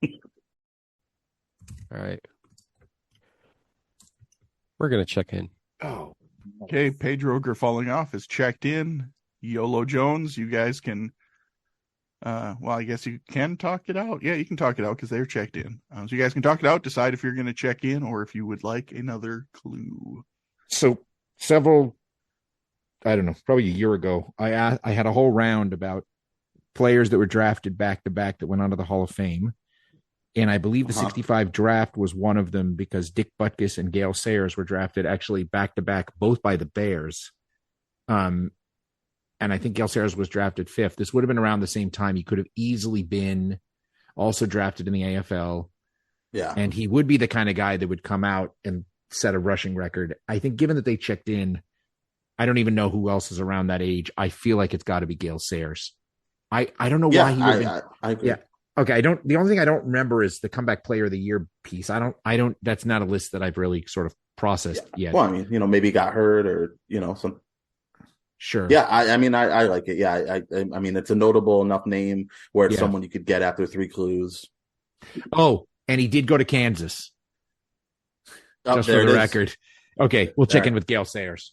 All right. We're going to check in. Oh. Okay, Pedro Guilfoil off is checked in. YOLO Jones, you guys can, I guess you can talk it out. Yeah, you can talk it out because they're checked in. So you guys can talk it out, decide if you're going to check in or if you would like another clue. So I don't know, probably a year ago, I had a whole round about players that were drafted back to back that went onto the Hall of Fame. And I believe the 65 draft was one of them because Dick Butkus and Gale Sayers were drafted actually back to back, both by the Bears. And I think Gale Sayers was drafted 5th. This would have been around the same time. He could have easily been also drafted in the AFL. Yeah. And he would be the kind of guy that would come out and set a rushing record. I think given that they checked in, I don't even know who else is around that age. I feel like it's got to be Gale Sayers. I don't know why he would have been. I agree. Yeah. Okay. The only thing I don't remember is the comeback player of the year piece. That's not a list that I've really sort of processed yet. Well, I mean, maybe he got hurt or, some. Sure. Yeah. I mean, I like it. Yeah. I mean, it's a notable enough name where it's someone you could get after 3 clues. Oh, and he did go to Kansas. Just for the record. Okay. We'll check in with Gale Sayers.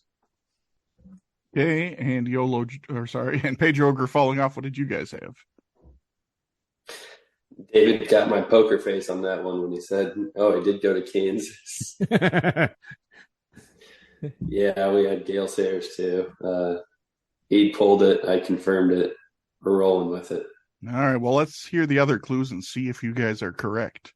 Okay. And and Pedro Guilfoil off. What did you guys have? David got my poker face on that one when he said, he did go to Kansas. Yeah, we had Gale Sayers too. He pulled it. I confirmed it. We're rolling with it. All right. Well, let's hear the other clues and see if you guys are correct.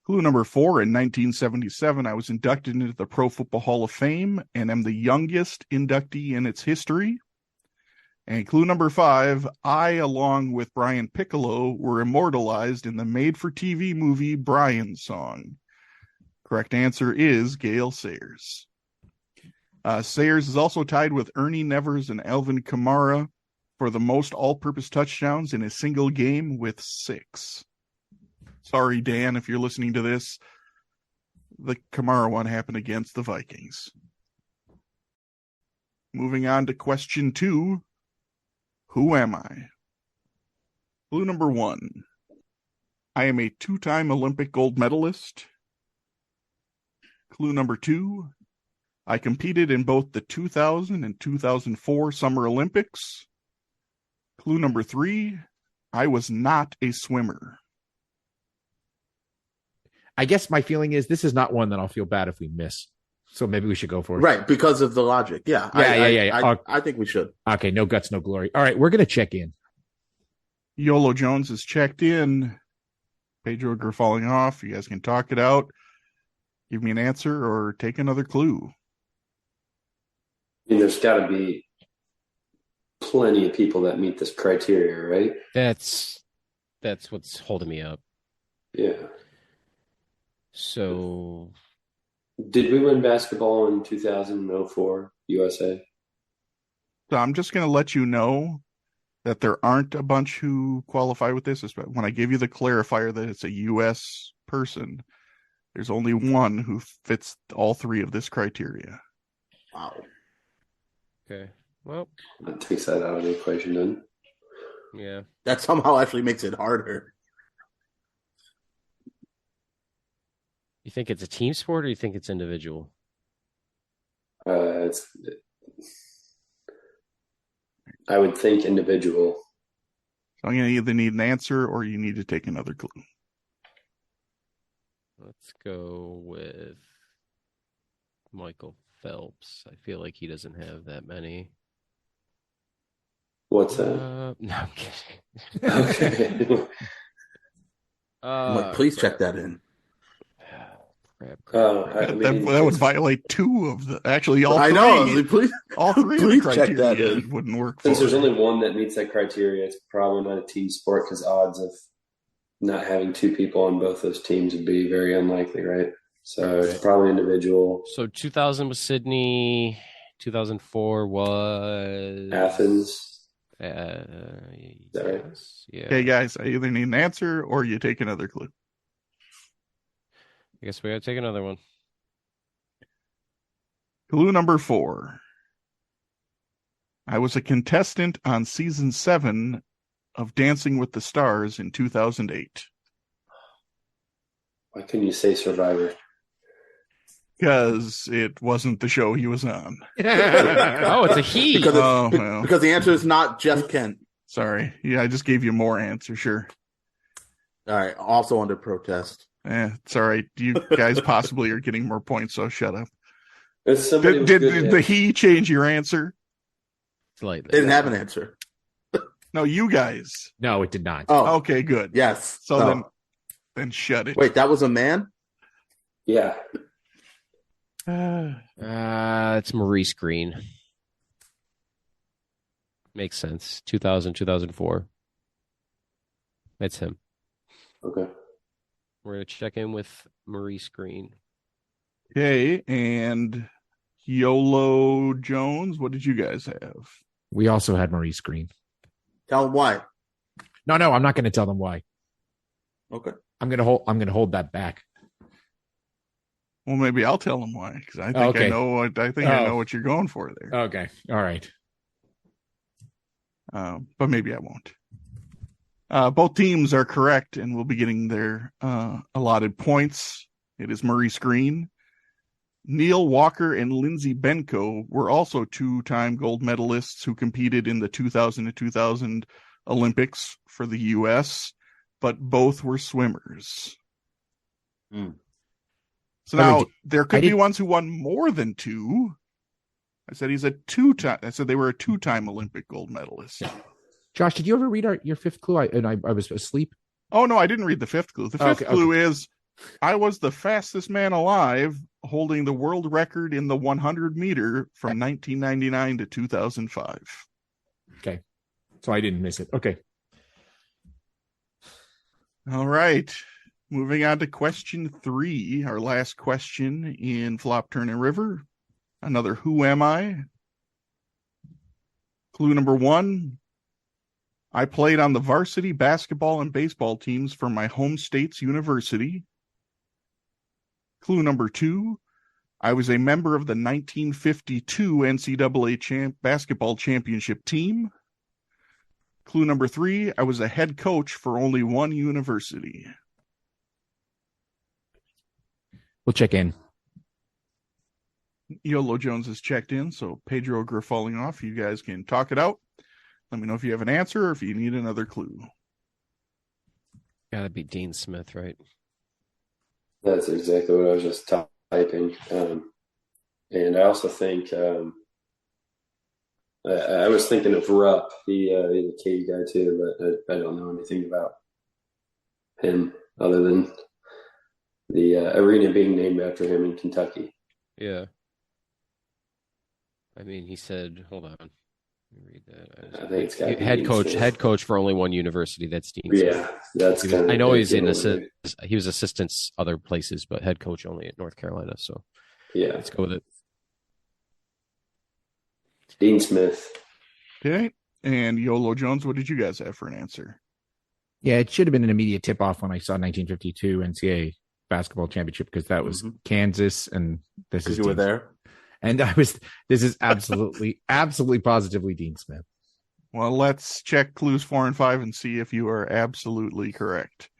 Clue number 4, in 1977, I was inducted into the Pro Football Hall of Fame and am the youngest inductee in its history. And clue number 5, I, along with Brian Piccolo, were immortalized in the made-for-TV movie Brian's Song. Correct answer is Gale Sayers. Sayers is also tied with Ernie Nevers and Alvin Kamara for the most all-purpose touchdowns in a single game with 6. Sorry, Dan, if you're listening to this. The Kamara one happened against the Vikings. Moving on to question 2. Who am I? Clue number 1. I am a 2-time Olympic gold medalist. Clue number 2. I competed in both the 2000 and 2004 Summer Olympics. Clue number 3. I was not a swimmer. I guess my feeling is this is not one that I'll feel bad if we miss. So maybe we should go for it. Right, because of the logic. Yeah. Yeah. I think we should. Okay, no guts, no glory. All right, we're going to check in. YOLO Jones is checked in. Pedro Guilfoil off. You guys can talk it out. Give me an answer or take another clue. I mean, there's got to be plenty of people that meet this criteria, right? That's That's what's holding me up. Yeah. So, Did we win basketball in 2004 USA? So I'm just going to let you know that there aren't a bunch who qualify with this. When I give you the clarifier that it's a U.S. person, there's only one who fits all three of this criteria. Wow. okay. Well, That takes that out of the equation then. yeah. That somehow actually makes it harder. You think it's a team sport or you think it's individual? I would think individual. So I'm going to either need an answer or you need to take another clue. Let's go with Michael Phelps. I feel like he doesn't have that many. What's that? No, I'm kidding. Okay. Please check that in. I mean, That would violate two of the. Actually, all I three. know. Like, please, All three of the please check that criteria in. wouldn't work for since there's it. only one that meets that criteria, it's probably not a team sport because odds of not having two people on both those teams would be very unlikely, right? So it's probably individual. So 2000 was Sydney. 2004 was Athens. Yes. right? Yeah. Okay, guys, I either need an answer or you take another clue. I guess we gotta take another one. Clue number 4. I was a contestant on season 7 of Dancing with the Stars in 2008. Why couldn't you say Survivor? Because it wasn't the show he was on. Oh, it's a he. Because the answer is not Jeff Kent. Sorry. Yeah, I just gave you more answer, sure. All right. Also under protest. It's all right. You guys possibly are getting more points, so shut up. It's somebody with Did good the he change your answer? Slightly. They didn't have an answer. No, you guys. No, it did not. Oh, Okay, good. yes. So No. then shut it. Wait, that was a man? Yeah. It's Maurice Green. Makes sense. 2000, 2004. That's him. Okay. We're gonna check in with Maurice Green. Okay, and YOLO Jones, what did you guys have? We also had Maurice Green. Tell him why. No, I'm not going to tell them why. Okay. I'm going to hold that back. Well, maybe I'll tell them why, because I think Okay. I know what you're going for there. Okay. All right. But maybe I won't. Both teams are correct and will be getting their allotted points. It is Maurice Green. Neil Walker and Lindsey Benko were also two-time gold medalists who competed in the 2000 to 2000 Olympics for the U.S., but both were swimmers. So now there could be ones who won more than two. I said he's a two-time. I said they were a two-time Olympic gold medalist. Josh, did you ever read your fifth clue? I was asleep. Oh, no, I didn't read the fifth clue. The fifth clue is I was the fastest man alive, holding the world record in the 100 meter from 1999 to 2005. Okay. So I didn't miss it. Okay. All right. Moving on to question 3, our last question in Flop, Turn, and River. Another Who Am I? Clue number 1. I played on the varsity basketball and baseball teams for my home state's university. Clue number 2. I was a member of the 1952 NCAA basketball championship team. Clue number 3. I was a head coach for only one university. We'll check in. YOLO Jones is checked in, so Pedro falling off. You guys can talk it out. Let me know if you have an answer or if you need another clue. Gotta be Dean Smith, right? That's exactly what I was just typing. And I also think I was thinking of Rupp, he's a Katy guy too, but I don't know anything about him other than the arena being named after him in Kentucky. Yeah. I mean, he said, hold on. Read that. I think it's got head coach for only one university. That's Dean Smith. Yeah, that's kind of. I know he was assistants other places, but head coach only at North Carolina. So yeah, let's go with it. Dean Smith. Okay. And Yolo Jones, what did you guys have for an answer? Yeah, it should have been an immediate tip off when I saw 1952 NCAA basketball championship because that was Kansas, and this is you were there. And this is absolutely positively Dean Smith. Well, let's check clues 4 and 5 and see if you are absolutely correct.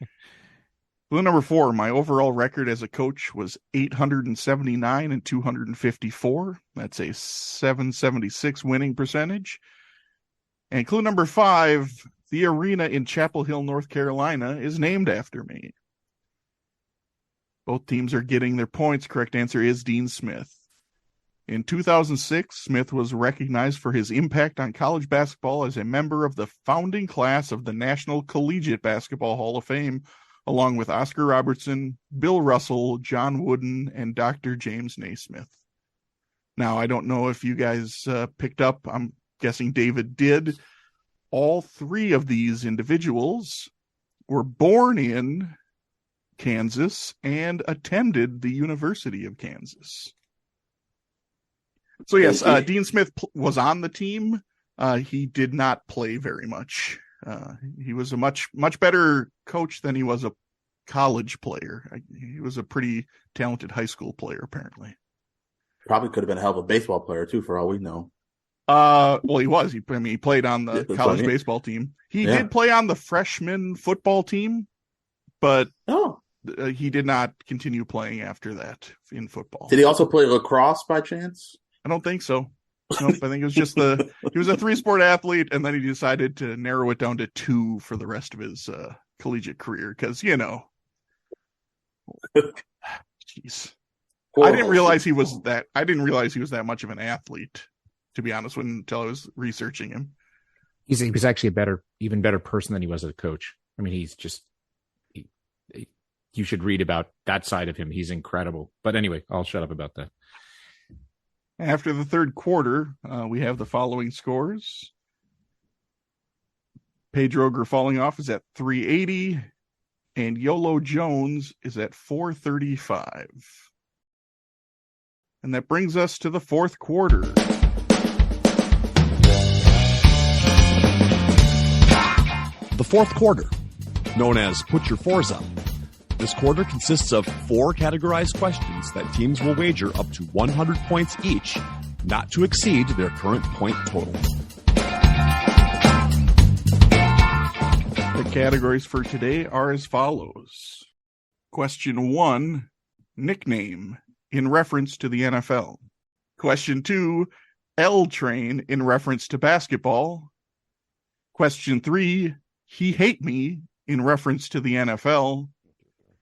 Clue number 4, my overall record as a coach was 879 and 254. That's a 776 winning percentage. And clue number 5, the arena in Chapel Hill, North Carolina is named after me. Both teams are getting their points. Correct answer is Dean Smith. In 2006, Smith was recognized for his impact on college basketball as a member of the founding class of the National Collegiate Basketball Hall of Fame, along with Oscar Robertson, Bill Russell, John Wooden, and Dr. James Naismith. Now, I don't know if you guys picked up. I'm guessing David did. All 3 of these individuals were born in Kansas and attended the University of Kansas. So yes, Dean Smith was on the team. He did not play very much. He was a much better coach than he was a college player. He was a pretty talented high school player, apparently. Probably could have been a hell of a baseball player too, for all we know. Well, he was. He played on the college baseball team. He did play on the freshman football team, but he did not continue playing after that in football. Did he also play lacrosse by chance? I don't think so. Nope, I think it was just he was a 3-sport athlete, and then he decided to narrow it down to 2 for the rest of his collegiate career. Because, jeez. I didn't realize he was that much of an athlete, to be honest, until I was researching him. He was actually even better person than he was as a coach. I mean, he's just, you should read about that side of him. He's incredible. But anyway, I'll shut up about that. After the third quarter, we have the following scores. Pedro falling off is at 380, and Yolo Jones is at 435. And that brings us to the fourth quarter. The fourth quarter, known as Put Your Fours Up. This quarter consists of 4 categorized questions that teams will wager up to 100 points each, not to exceed their current point total. The categories for today are as follows. Question 1, nickname, in reference to the NFL. Question 2, L train, in reference to basketball. Question 3, he hate me, in reference to the NFL.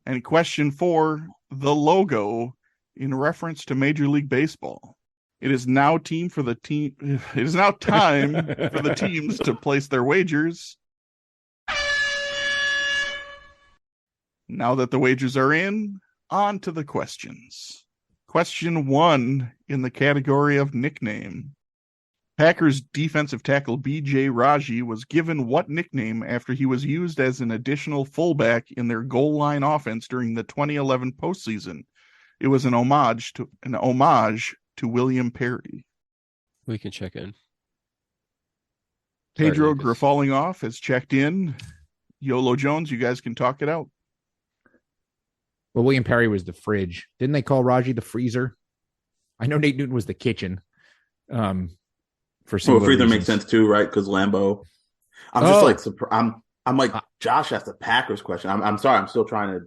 And question 4, the logo, in reference to Major League Baseball. It is now time for the teams to place their wagers. Now that the wagers are in, on to the questions. Question 1 in the category of nickname. Packers defensive tackle B.J. Raji was given what nickname after he was used as an additional fullback in their goal line offense during the 2011 postseason? It was an homage to William Perry. We can check in. Pedro falling off has checked in. Yolo Jones, you guys can talk it out. Well, William Perry was the fridge. Didn't they call Raji the freezer? I know Nate Newton was the kitchen. For freezer reasons. Makes sense too, right? Because Lambeau. I'm just like I'm like Josh asked a Packers question. I'm sorry, I'm still trying to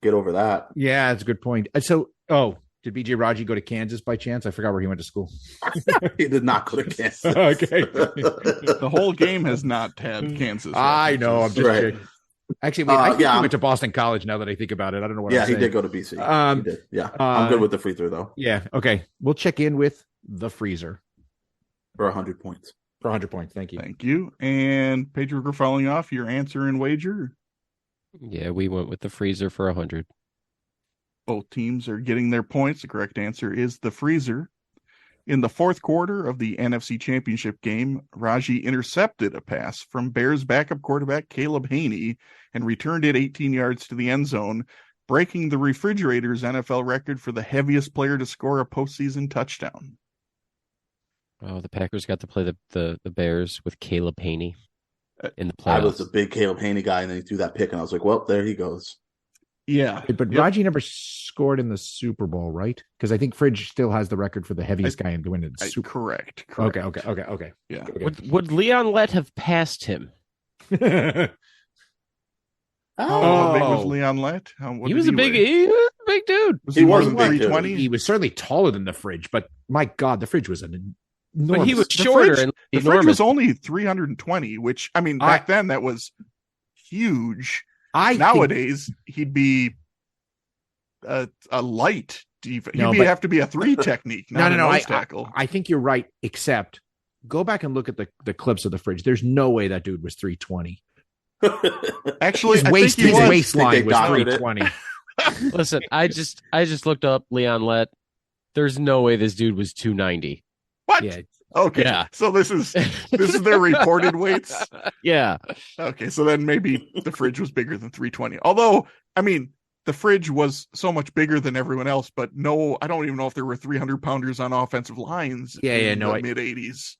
get over that. Yeah, that's a good point. So, did BJ Raji go to Kansas by chance? I forgot where he went to school. He did not go to Kansas. Okay, the whole game has not had Kansas. I know. I'm just right. Actually, wait, I think he went to Boston College. Now that I think about it, I don't know what. Yeah, he did go to BC. He did. Yeah, I'm good with the freezer though. Yeah. Okay, we'll check in with the freezer. For 100 points. For 100 points. Thank you. Thank you. And Pedro falling off, your answer and wager? Yeah, we went with the freezer for 100. Both teams are getting their points. The correct answer is the freezer. In the fourth quarter of the NFC Championship game, Reggie intercepted a pass from Bears backup quarterback Caleb Haney and returned it 18 yards to the end zone, breaking the Refrigerators NFL record for the heaviest player to score a postseason touchdown. Oh, the Packers got to play the Bears with Caleb Haney in the playoffs. I was a big Caleb Haney guy, and then he threw that pick, and I was like, well, there he goes. Yeah. But Reggie never scored in the Super Bowl, right? Because I think Fridge still has the record for the heaviest guy in the win in the Super Bowl. Correct. Okay. Yeah. Okay. Would Leon Lett have passed him? How big was Leon Lett? He was a big dude. Was he more than 320? He was certainly taller than the Fridge, but my God, the Fridge was an enormous. But he was shorter and the enormous. Fridge was only 320, which, I mean, back then that was huge. Nowadays, he'd be a light. He'd have to be a 3 technique. No. I think you're right, except go back and look at the clips of the Fridge. There's no way that dude was 320. Actually, his waistline was 320. Listen, I just looked up Leon Lett. There's no way this dude was 290. What? Yeah. Okay. Yeah. So this is their reported weights. Yeah. Okay. So then maybe the Fridge was bigger than 320. Although, I mean, the Fridge was so much bigger than everyone else, but no, I don't even know if there were 300 pounders on offensive lines in the mid 80s.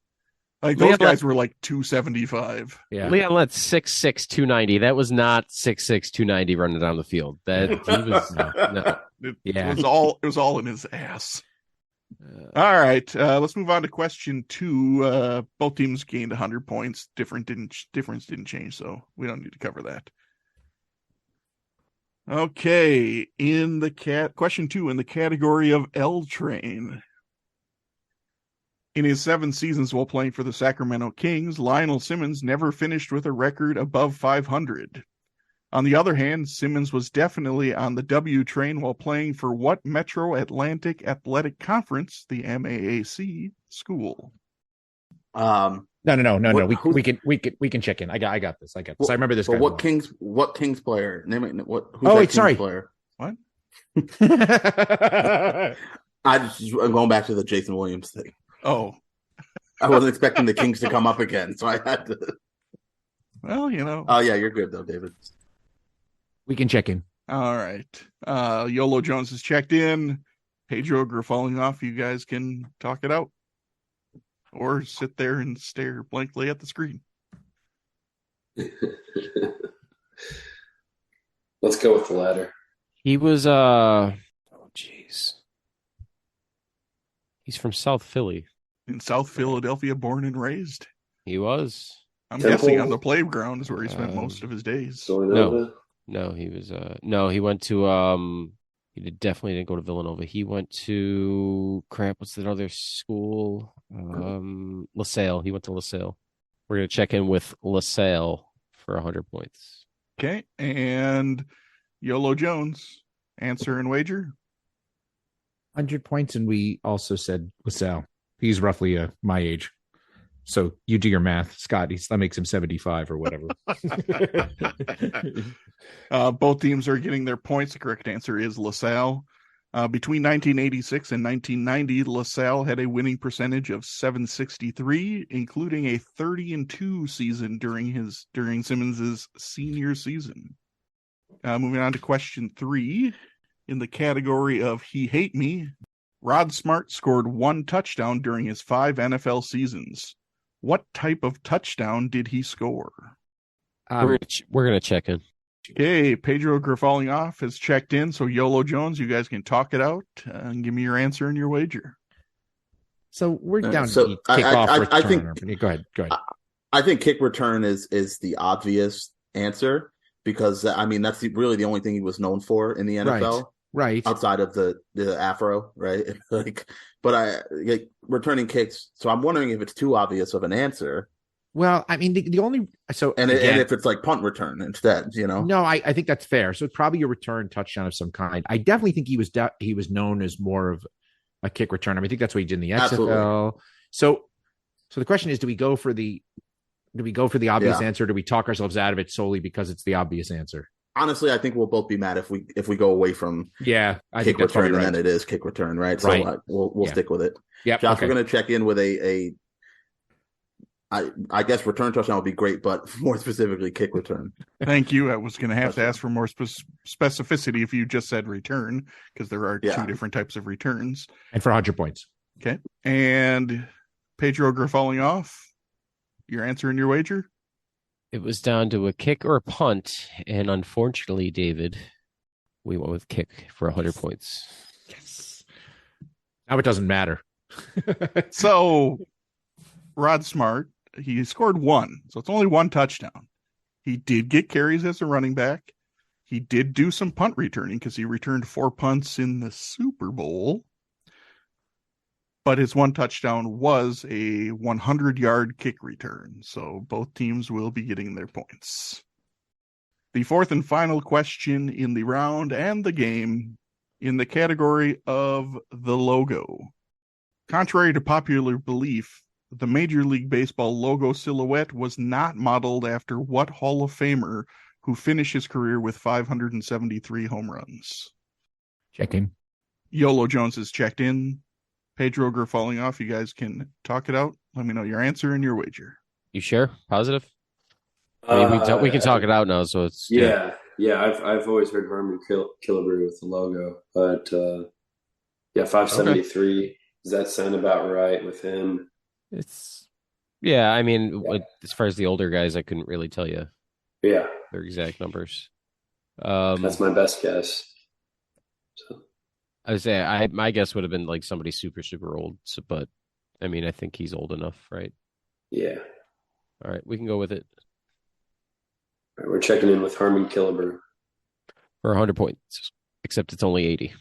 Like those guys were like 275. Yeah. Leon Lett's 6'6", 290. That was not 6'6", 290 running down the field. That he was no. It was all in his ass. All right, let's move on to question 2. Both teams gained 100 points. Difference didn't change, so we don't need to cover that. Okay, in the question 2 in the category of L Train. In his 7 seasons while playing for the Sacramento Kings, Lionel Simmons never finished with a record above 500. On the other hand, Simmons was definitely on the W train while playing for what Metro Atlantic Athletic Conference, the MAAC, school? No. We can check in. I got this. I remember this guy. What Kings player? Name it. Sorry. Player? What? I'm going back to the Jason Williams thing. Oh, I wasn't expecting the Kings to come up again, so I had to. Well, Oh yeah, you're good though, David. We can check in. All right. Yolo Jones has checked in. Pedro falling off. You guys can talk it out, or sit there and stare blankly at the screen. Let's go with the latter. He was he's from South Philly. In South Philadelphia, born and raised. He was. I'm guessing on the playground is where he spent most of his days. No, he was he went to definitely didn't go to Villanova. He went to what's that other school? LaSalle. He went to LaSalle. We're gonna check in with LaSalle for 100 points. Okay, and Yolo Jones, answer and wager. 100 points, and we also said LaSalle. He's roughly my age. So you do your math, Scott. That makes him 75 or whatever. Both teams are getting their points. The correct answer is LaSalle. Between 1986 and 1990, LaSalle had a winning percentage of .763, including a 30-2 season during Simmons's senior season. Moving on to question 3. In the category of He Hate Me, Rod Smart scored 1 touchdown during his 5 NFL seasons. What type of touchdown did he score? We're going to check in. Okay, Pedro Grafalling off has checked in, so Yolo Jones, you guys can talk it out and give me your answer and your wager. So we're down to kickoff return. I think, go ahead. I think kick return is the obvious answer because, I mean, that's really the only thing he was known for in the NFL. Right. Outside of the afro, right? Returning kicks. So I'm wondering if it's too obvious of an answer. Well, I mean, the only and if it's like punt return instead, No, I think that's fair. So it's probably a return touchdown of some kind. I definitely think he was known as more of a kick return. I mean, I think that's what he did in the XFL. Absolutely. So the question is, do we go for the obvious answer? Or do we talk ourselves out of it solely because it's the obvious answer? honestly, I think we'll both be mad if we go away from I kick think that's return, probably right. and then it is kick return, right? Right. So we'll stick with it. Yep. Josh, Okay. we're going to check in with I guess return touchdown would be great, but more specifically, kick return. Thank you. I was going to have to ask for more specificity if you just said return, because there are two different types of returns. And for 100 points. Okay. And Pedro falling off, your answer and your wager? It was down to a kick or a punt, and unfortunately, David, we went with kick for 100 points. Yes. Now it doesn't matter. So, Rod Smart, he scored 1, so it's only 1 touchdown. He did get carries as a running back. He did do some punt returning because he returned 4 punts in the Super Bowl. But his 1 touchdown was a 100-yard kick return, so both teams will be getting their points. The fourth and final question in the round and the game in the category of the logo. Contrary to popular belief, the Major League Baseball logo silhouette was not modeled after what Hall of Famer who finished his career with 573 home runs? Check in. Yolo Jones is checked in. Pedro falling off. You guys can talk it out. Let me know your answer and your wager. You sure? Positive? I mean, we can talk it out now. So it's yeah. I've always heard Harmon Killebrew with the logo, but 573. Okay. Does that sound about right with him? I mean, as far as the older guys, I couldn't really tell you. Yeah, their exact numbers. That's my best guess. So. I would say my guess would have been like somebody super, super old. So, but I mean, I think he's old enough, right? Yeah. All right, we can go with it. All right, we're checking in with Harmon Killebrew for 100 points, except it's only 80.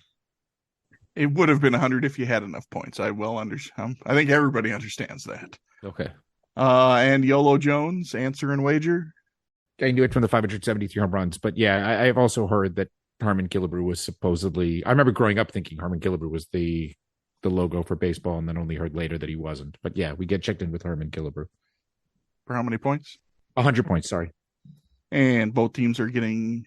It would have been 100 if you had enough points. I will understand. I think everybody understands that. Okay. And Yolo Jones, answer and wager. I can do it from the 573 home runs, but I've also heard that Harmon Killebrew was supposedly. I remember growing up thinking Harmon Killebrew was the logo for baseball, and then only heard later that he wasn't. But we get checked in with Harmon Killebrew. For how many points? 100 points. Sorry. And both teams are getting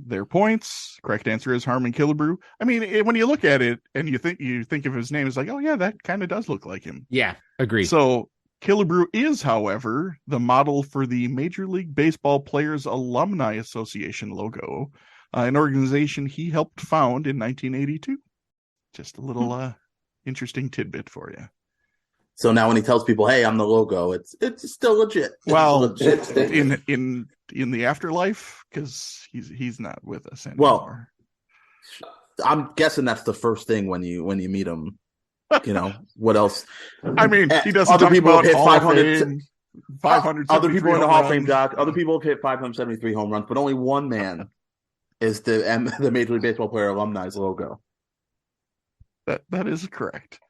their points. Correct answer is Harmon Killebrew. I mean, when you look at it and you think of his name, it's like, oh yeah, that kind of does look like him. Yeah, agreed. So Killebrew is, however, the model for the Major League Baseball Players Alumni Association logo, an organization he helped found in 1982. Just a little interesting tidbit for you. So now when he tells people, "Hey, I'm the logo," it's still legit. In the afterlife, because he's not with us anymore. Well, I'm guessing that's the first thing when you meet him. You know what else? I mean, he doesn't other talk people about have hit Hall 500. 500. Other people in the Hall of Fame, Doc. Other people have hit 573 home runs, but only one man is the Major League Baseball Player Alumni's logo. That is correct.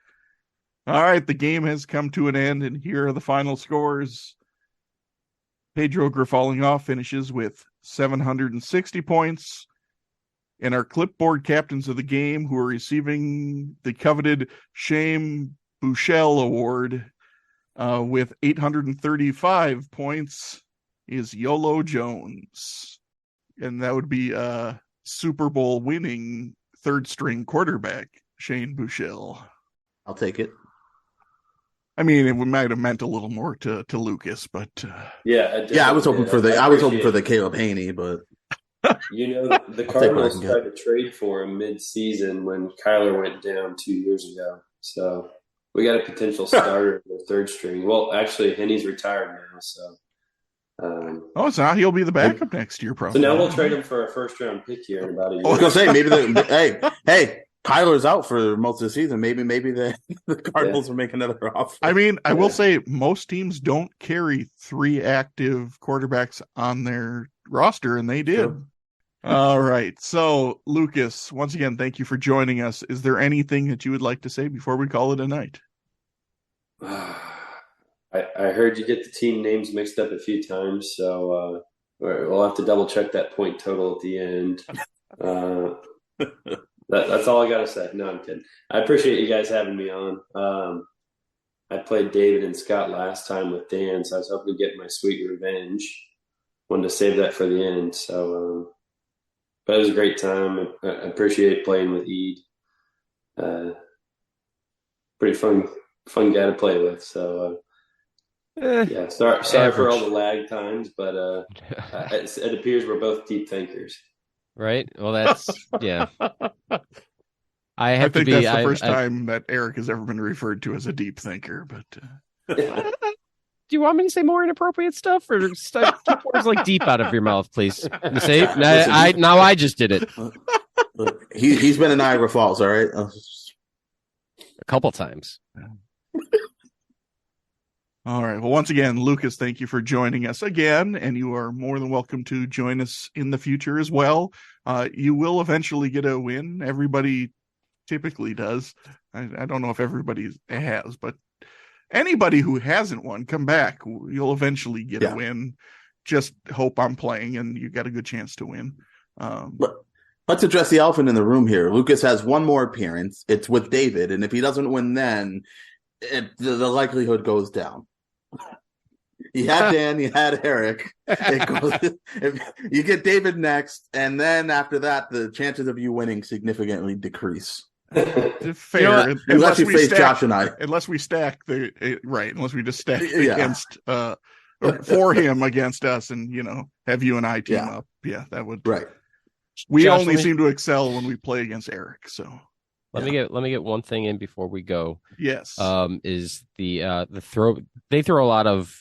All right, the game has come to an end, and here are the final scores. Pedro falling off finishes with 760 points, and our clipboard captains of the game, who are receiving the coveted Shane Buechele Award with 835 points, is Yolo Jones. And that would be a Super Bowl winning third-string quarterback, Shane Buechele. I'll take it. I mean, it might have meant a little more to Lucas, but I was hoping for the Caleb Haney, but the Cardinals tried to trade for him mid-season when Kyler went down 2 years ago. So we got a potential starter in the third string. Well, actually, Haney's retired now, so. So now he'll be the backup next year, probably. So now we'll trade him for a first-round pick here in about a year. I was gonna say maybe hey. Kyler's out for most of the season. Maybe the Cardinals will make another offer. I mean, I will say most teams don't carry 3 active quarterbacks on their roster, and they did. Sure. All right. So, Lucas, once again, thank you for joining us. Is there anything that you would like to say before we call it a night? I heard you get the team names mixed up a few times, so we'll have to double check that point total at the end. That's all I got to say. No, I'm kidding. I appreciate you guys having me on. I played David and Scott last time with Dan, so I was hoping to get my sweet revenge. Wanted to save that for the end. So, But it was a great time. I appreciate playing with Ede. Pretty fun guy to play with. So, yeah, sorry for all the lag times, but it appears we're both deep thinkers. Right? Well, that's, yeah. I think that's the first time that Eric has ever been referred to as a deep thinker, but... Do you want me to say more inappropriate stuff, or keep words like deep out of your mouth, please? See, now I just did it. He's been in Niagara Falls, all right? A couple times. All right. Well, once again, Lucas, thank you for joining us again, and you are more than welcome to join us in the future as well. You will eventually get a win. Everybody typically does. I don't know if everybody has, but anybody who hasn't won, come back. You'll eventually get a win. Just hope I'm playing, and you got a good chance to win. But let's address the elephant in the room here. Lucas has one more appearance. It's with David, and if he doesn't win then, the likelihood goes down. You had Dan, you had Eric. You get David next, and then after that, the chances of you winning significly decrease. Fair, unless you face Josh and I. Unless we stack unless we just stack against for him against us, and have you and I team up. Yeah, that would right. We Josh, only seem to excel when we play against Eric. So let me get one thing in before we go. Yes. Is the throw? They throw a lot of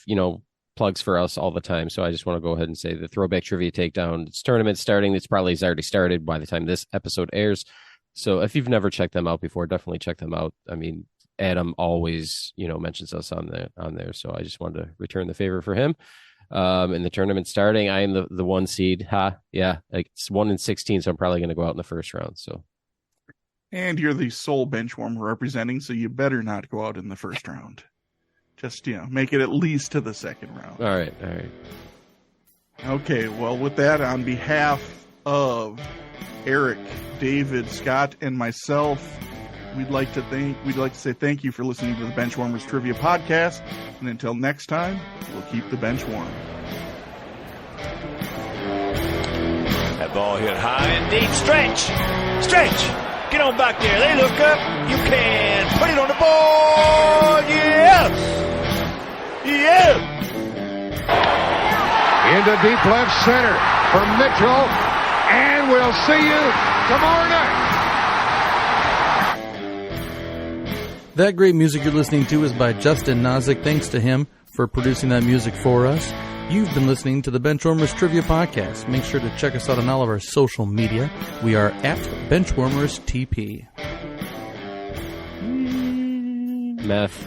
plugs for us all the time, so I just want to go ahead and say the Throwback Trivia Takedown. It's tournament starting. It's probably already started by the time this episode airs. So if you've never checked them out before, definitely check them out. I mean, Adam always, mentions us on there. So I just wanted to return the favor for him. In the tournament starting, I am the 1 seed. Yeah. Like it's 1 in 16. So I'm probably going to go out in the first round. So. And you're the sole bench warmer representing, so you better not go out in the first round. Just, make it at least to the second round. All right. Okay. Well, with that, on behalf of Eric, David, Scott, and myself, we'd like to say thank you for listening to the Benchwarmers Trivia Podcast. And until next time, we'll keep the bench warm. That ball hit high and deep. Stretch. Get on back there. They look up. You can put it on the board. Yes. Into deep left center for Mitchell. And we'll see you tomorrow night. That great music you're listening to is by Justin Nozick. Thanks to him for producing that music for us. You've been listening to the Benchwarmers Trivia Podcast. Make sure to check us out on all of our social media. We are at BenchwarmersTP. Meth.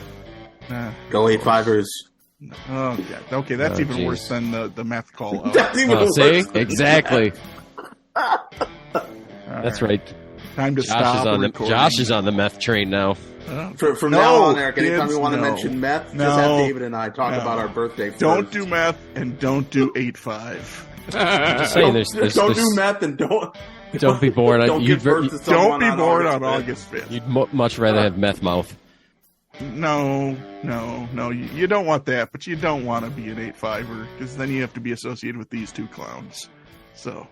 Go 8-5ers. Oh, yeah. Okay, that's even worse than the meth call. That's even worse. See? Exactly. That's right. Time to stop. Josh is on the meth train now. From now on, Eric, anytime you want to mention meth, just have David and I talk about our birthday first. Don't do meth and don't do 8-5. I'm just saying, don't do meth and don't be born. Don't give birth to someone don't be born on August 5th. You'd much rather have meth mouth. No. You don't want that, but you don't want to be an 8-5er because then you have to be associated with these two clowns. So.